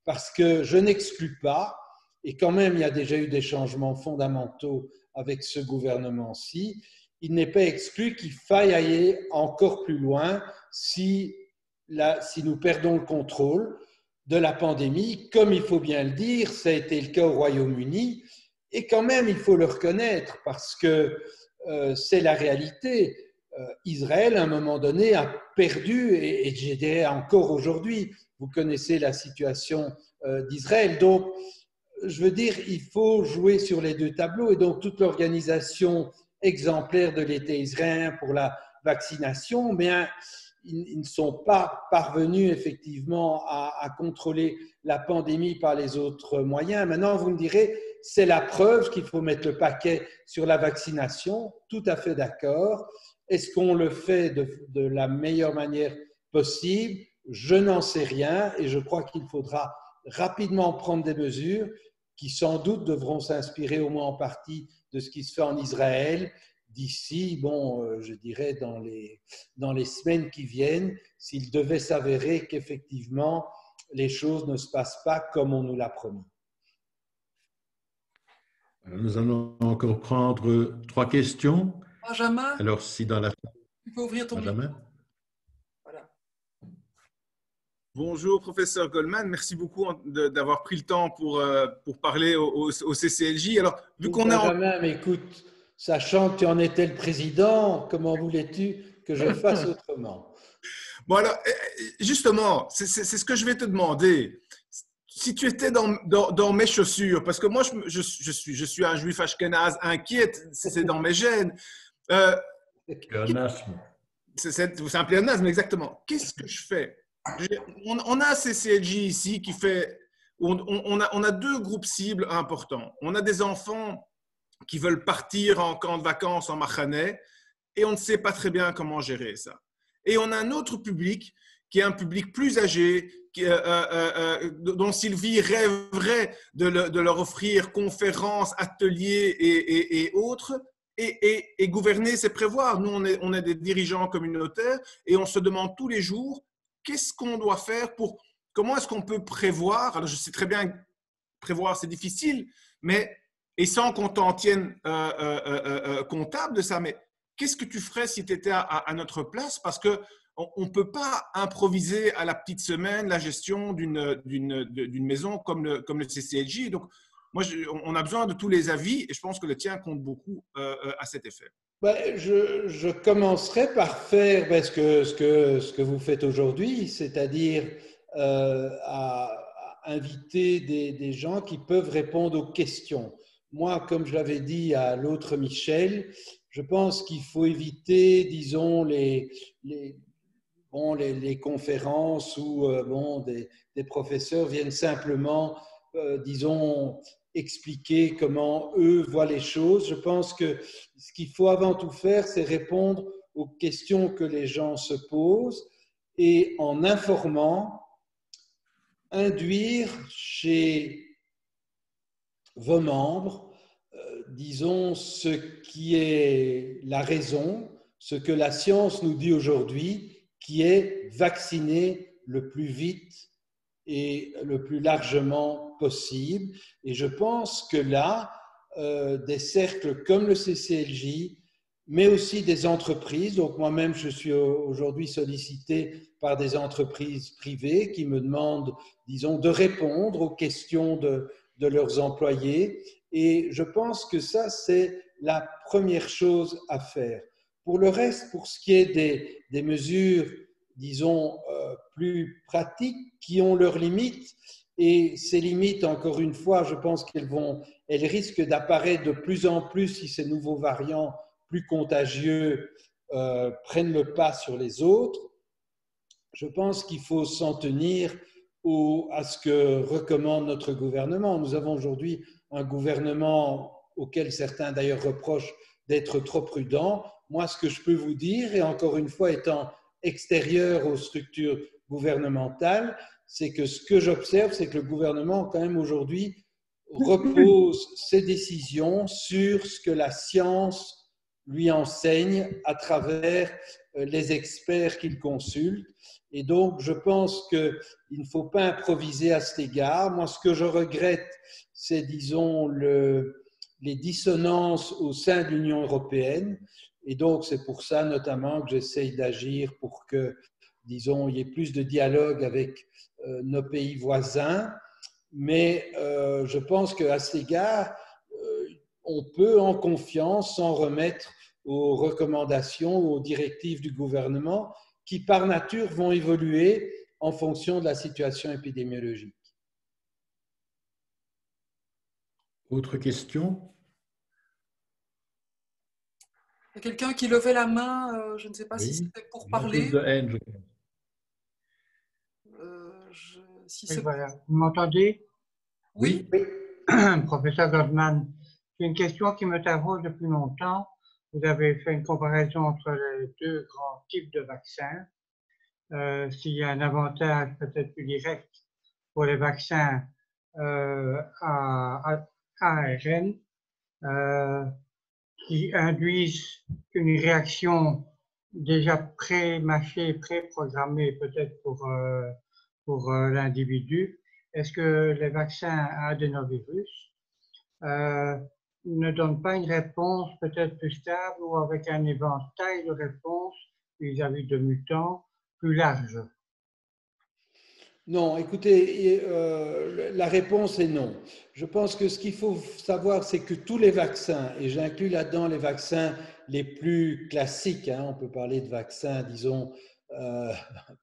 Parce que je n'exclus pas, et quand même il y a déjà eu des changements fondamentaux avec ce gouvernement-ci, il n'est pas exclu qu'il faille aller encore plus loin si nous perdons le contrôle de la pandémie. Comme il faut bien le dire, ça a été le cas au Royaume-Uni, et quand même il faut le reconnaître parce que c'est la réalité. Israël, à un moment donné, a perdu, et je dirais encore aujourd'hui, vous connaissez la situation d'Israël. Donc, je veux dire, il faut jouer sur les deux tableaux. Et donc, toute l'organisation exemplaire de l'État israélien pour la vaccination, bien, ils ne sont pas parvenus effectivement à contrôler la pandémie par les autres moyens. Maintenant, vous me direz, c'est la preuve qu'il faut mettre le paquet sur la vaccination. Tout à fait d'accord. Est-ce qu'on le fait de la meilleure manière possible? Je n'en sais rien et je crois qu'il faudra rapidement prendre des mesures qui sans doute devront s'inspirer au moins en partie de ce qui se fait en Israël d'ici, je dirais dans les semaines qui viennent, s'il devait s'avérer qu'effectivement les choses ne se passent pas comme on nous l'a promis. Nous allons encore prendre 3 questions. Benjamin, alors si dans la... tu peux ouvrir ton micro. Voilà. Bonjour, professeur Goldman. Merci beaucoup d'avoir pris le temps pour parler au CCLJ. Alors, vu qu'on Benjamin, mais écoute, sachant que tu en étais le président, comment voulais-tu que je fasse autrement? Bon, alors, justement, c'est ce que je vais te demander. Si tu étais dans mes chaussures, parce que moi, je suis un juif ashkénaze inquiet, c'est dans mes gènes. Pléonasme. C'est un pléonasme, exactement. Qu'est-ce que je fais? On a un CCLJ ici qui fait… On a deux groupes cibles importants. On a des enfants qui veulent partir en camp de vacances en Mahané et on ne sait pas très bien comment gérer ça. Et on a un autre public qui est un public plus âgé, dont Sylvie rêverait de leur offrir conférences, ateliers et autres. Et gouverner, c'est prévoir. Nous, on est des dirigeants communautaires et on se demande tous les jours qu'est-ce qu'on doit faire comment est-ce qu'on peut prévoir. Alors, je sais très bien, prévoir, c'est difficile, mais et sans qu'on t'en tienne comptable de ça, mais qu'est-ce que tu ferais si tu étais à notre place? Parce qu'on ne peut pas improviser à la petite semaine la gestion d'une maison comme le CCLJ. Donc, moi, on a besoin de tous les avis et je pense que le tien compte beaucoup à cet effet. Je commencerai par faire ce que vous faites aujourd'hui, c'est-à-dire à inviter des gens qui peuvent répondre aux questions. Moi, comme je l'avais dit à l'autre Michel, je pense qu'il faut éviter, disons, les conférences où des professeurs viennent simplement, disons, expliquer comment eux voient les choses. Je pense que ce qu'il faut avant tout faire, c'est répondre aux questions que les gens se posent et en informant, induire chez vos membres, disons, ce qui est la raison, ce que la science nous dit aujourd'hui, qui est vacciner le plus vite et le plus largement possible. Et je pense que là, des cercles comme le CCLJ, mais aussi des entreprises, donc moi-même je suis aujourd'hui sollicité par des entreprises privées qui me demandent, disons, de répondre aux questions de leurs employés. Et je pense que ça, c'est la première chose à faire. Pour le reste, pour ce qui est des mesures, disons, plus pratiques, qui ont leurs limites, et ces limites, encore une fois, je pense elles risquent d'apparaître de plus en plus si ces nouveaux variants plus contagieux prennent le pas sur les autres. Je pense qu'il faut s'en tenir à ce que recommande notre gouvernement. Nous avons aujourd'hui un gouvernement auquel certains d'ailleurs reprochent d'être trop prudent. Moi, ce que je peux vous dire, et encore une fois étant extérieur aux structures gouvernementales, c'est que ce que j'observe, c'est que le gouvernement, quand même aujourd'hui, repose ses décisions sur ce que la science lui enseigne à travers les experts qu'il consulte. Et donc, je pense qu'il ne faut pas improviser à cet égard. Moi, ce que je regrette, c'est, disons, les dissonances au sein de l'Union européenne. Et donc, c'est pour ça, notamment, que j'essaye d'agir pour que, disons, il y ait plus de dialogue avec nos pays voisins. Mais je pense qu'à cet égard, on peut en confiance s'en remettre aux recommandations, aux directives du gouvernement qui, par nature, vont évoluer en fonction de la situation épidémiologique. Autre question? Il y a quelqu'un qui levait la main, je ne sais pas si c'était pour parler. Oui, voilà. Vous m'entendez? Oui. Professeur Goldman, c'est une question qui me taraude depuis longtemps. Vous avez fait une comparaison entre les deux grands types de vaccins. S'il y a un avantage peut-être plus direct pour les vaccins à ARN qui induisent une réaction déjà pré-mâchée, pré-programmée peut-être pour l'individu. Est-ce que les vaccins à adénovirus ne donnent pas une réponse peut-être plus stable ou avec un éventail de réponses vis-à-vis de mutants plus large? Non, écoutez, la réponse est non. Je pense que ce qu'il faut savoir, c'est que tous les vaccins, et j'inclus là-dedans les vaccins les plus classiques, hein, on peut parler de vaccins, disons,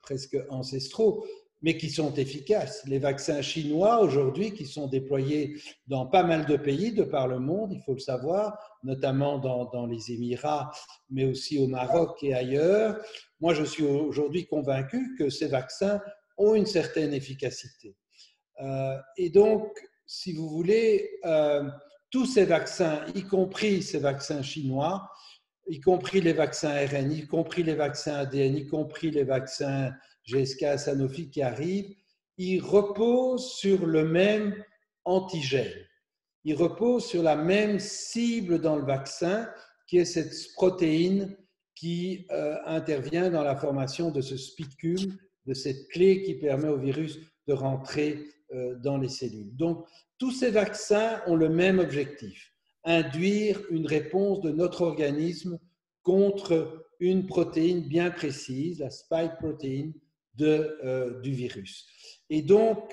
presque ancestraux, mais qui sont efficaces. Les vaccins chinois aujourd'hui, qui sont déployés dans pas mal de pays de par le monde, il faut le savoir, notamment dans les Émirats, mais aussi au Maroc et ailleurs. Moi, je suis aujourd'hui convaincu que ces vaccins ont une certaine efficacité. Et donc, si vous voulez, tous ces vaccins, y compris ces vaccins chinois, y compris les vaccins ARN, y compris les vaccins ADN, y compris les vaccins GSK, Sanofi qui arrivent, ils reposent sur le même antigène. Ils reposent sur la même cible dans le vaccin, qui est cette protéine qui intervient dans la formation de ce spicule, de cette clé qui permet au virus de rentrer dans les cellules. Donc, tous ces vaccins ont le même objectif, induire une réponse de notre organisme contre une protéine bien précise, la spike protein du virus. Et donc,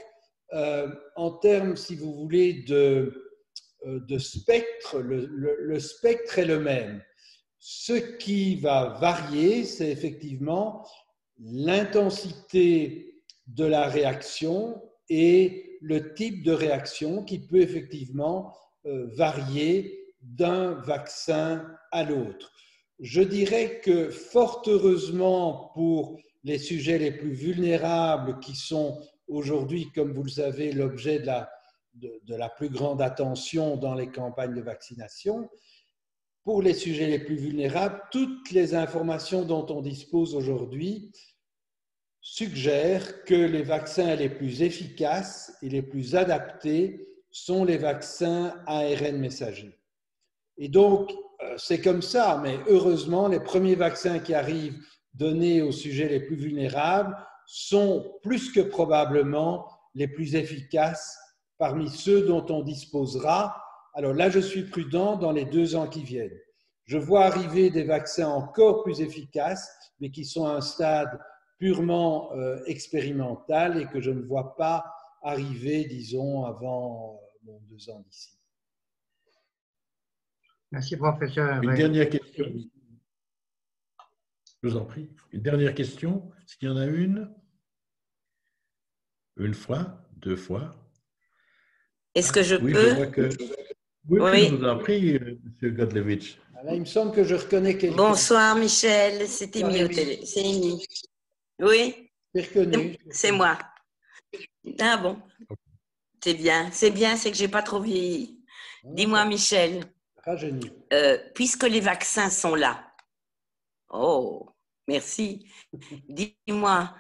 en termes, si vous voulez, de spectre, le spectre est le même. Ce qui va varier, c'est effectivement l'intensité de la réaction et le type de réaction qui peut effectivement varier d'un vaccin à l'autre. Je dirais que fort heureusement pour les sujets les plus vulnérables qui sont aujourd'hui, comme vous le savez, l'objet de la plus grande attention dans les campagnes de vaccination, pour les sujets les plus vulnérables, toutes les informations dont on dispose aujourd'hui suggèrent que les vaccins les plus efficaces et les plus adaptés sont les vaccins ARN messagers. Et donc, c'est comme ça, mais heureusement, les premiers vaccins qui arrivent donnés aux sujets les plus vulnérables sont plus que probablement les plus efficaces parmi ceux dont on disposera. Alors là, je suis prudent dans les 2 ans qui viennent. Je vois arriver des vaccins encore plus efficaces, mais qui sont à un stade purement expérimental et que je ne vois pas arriver, disons, avant 2 ans d'ici. Merci, professeur. Une dernière question. Je vous en prie. Une dernière question. Est-ce qu'il y en a une? Une fois? 2 fois? Est-ce que je oui, peux? Je vois que... Oui, je vous en prie, M. Godlewitz. Là, il me semble que je reconnais quelqu'un. Bonsoir, Michel. C'était mis au télé. C'est Amy. Oui? C'est moi. Ah bon? C'est bien. C'est bien, c'est que je n'ai pas trop vieilli. Dis-moi, Michel. Puisque les vaccins sont là. Oh, merci. Dis-moi,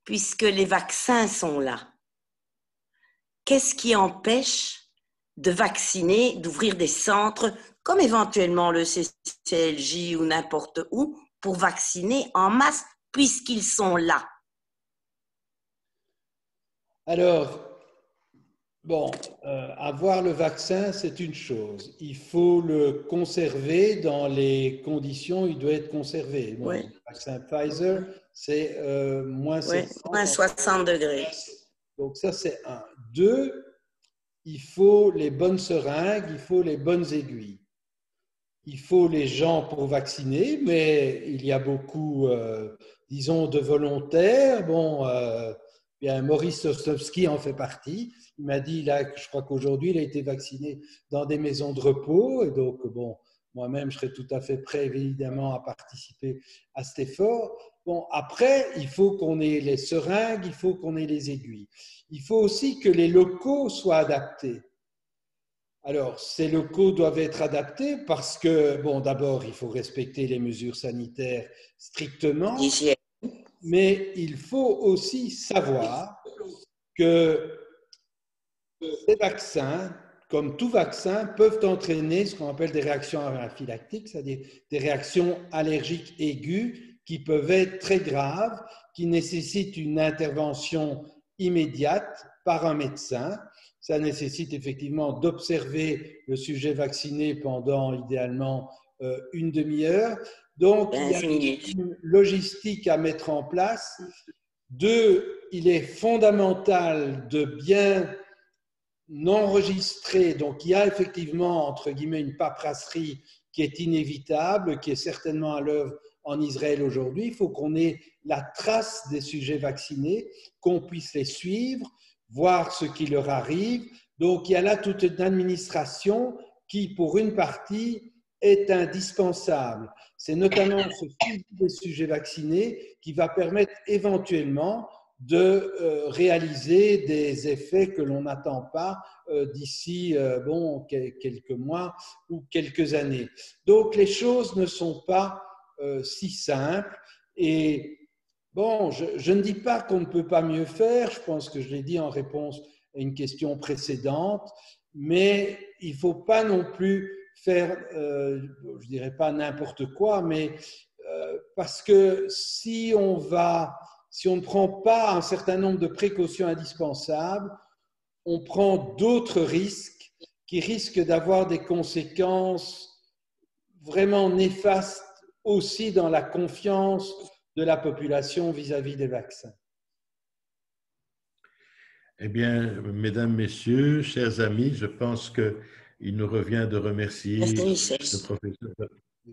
puisque les vaccins sont là, qu'est-ce qui empêche de vacciner, d'ouvrir des centres, comme éventuellement le CCLJ ou n'importe où, pour vacciner en masse, puisqu'ils sont là? Alors, bon, avoir le vaccin, c'est une chose. Il faut le conserver dans les conditions où il doit être conservé. Bon, oui. Le vaccin Pfizer, c'est moins 60 degrés. Donc ça, c'est 1. 2, il faut les bonnes seringues, il faut les bonnes aiguilles. Il faut les gens pour vacciner, mais il y a beaucoup, disons, de volontaires. Bon, bien, Maurice Sosnowski en fait partie. Il m'a dit, là, je crois qu'aujourd'hui, il a été vacciné dans des maisons de repos. Et donc, bon, moi-même, je serais tout à fait prêt, évidemment, à participer à cet effort. Bon, après, il faut qu'on ait les seringues, il faut qu'on ait les aiguilles. Il faut aussi que les locaux soient adaptés. Alors, ces locaux doivent être adaptés parce que, bon, d'abord, il faut respecter les mesures sanitaires strictement, mais il faut aussi savoir que ces vaccins, comme tout vaccin, peuvent entraîner ce qu'on appelle des réactions anaphylactiques, c'est-à-dire des réactions allergiques aiguës qui peuvent être très graves, qui nécessitent une intervention immédiate par un médecin. Ça nécessite effectivement d'observer le sujet vacciné pendant idéalement une demi-heure. Donc, il y a une logistique à mettre en place 2, il est fondamental de bien enregistrer. Donc, il y a effectivement, entre guillemets, une paperasserie qui est inévitable, qui est certainement à l'œuvre en Israël aujourd'hui. Il faut qu'on ait la trace des sujets vaccinés, qu'on puisse les suivre, voir ce qui leur arrive. Donc, il y a là toute une administration qui, pour une partie, est indispensable. C'est notamment ce suivi des sujets vaccinés qui va permettre éventuellement de réaliser des effets que l'on n'attend pas d'ici quelques mois ou quelques années. Donc, les choses ne sont pas si simples. Et bon, je ne dis pas qu'on ne peut pas mieux faire, je pense que je l'ai dit en réponse à une question précédente, mais il ne faut pas non plus faire, je dirais pas n'importe quoi, mais parce que si on ne prend pas un certain nombre de précautions indispensables, on prend d'autres risques qui risquent d'avoir des conséquences vraiment néfastes aussi dans la confiance de la population vis-à-vis des vaccins. Eh bien, mesdames, messieurs, chers amis, je pense qu'il nous revient de remercier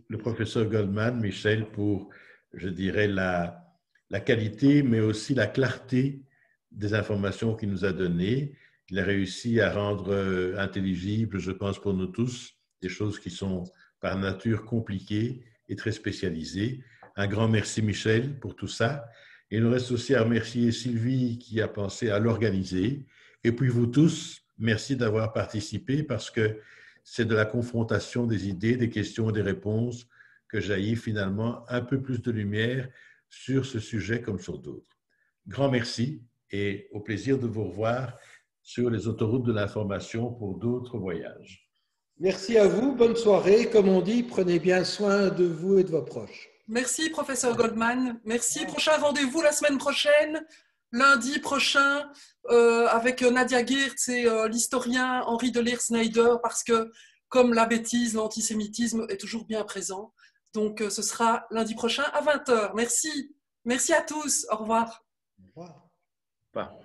le professeur Goldman, Michel, pour, je dirais, la qualité, mais aussi la clarté des informations qu'il nous a données. Il a réussi à rendre intelligible, je pense, pour nous tous, des choses qui sont par nature compliquées et très spécialisées. Un grand merci, Michel, pour tout ça. Et il nous reste aussi à remercier Sylvie qui a pensé à l'organiser. Et puis vous tous, merci d'avoir participé parce que c'est de la confrontation des idées, des questions et des réponses que jaillit finalement un peu plus de lumière sur ce sujet comme sur d'autres. Grand merci et au plaisir de vous revoir sur les autoroutes de l'information pour d'autres voyages. Merci à vous, bonne soirée. Comme on dit, prenez bien soin de vous et de vos proches. Merci, professeur Goldman. Merci. Prochain rendez-vous la semaine prochaine, lundi prochain, avec Nadia Geertz et l'historien Henri Delire-Snyder, parce que, comme la bêtise, l'antisémitisme est toujours bien présent. Donc, ce sera lundi prochain à 20h. Merci. Merci à tous. Au revoir. Au revoir. Au revoir.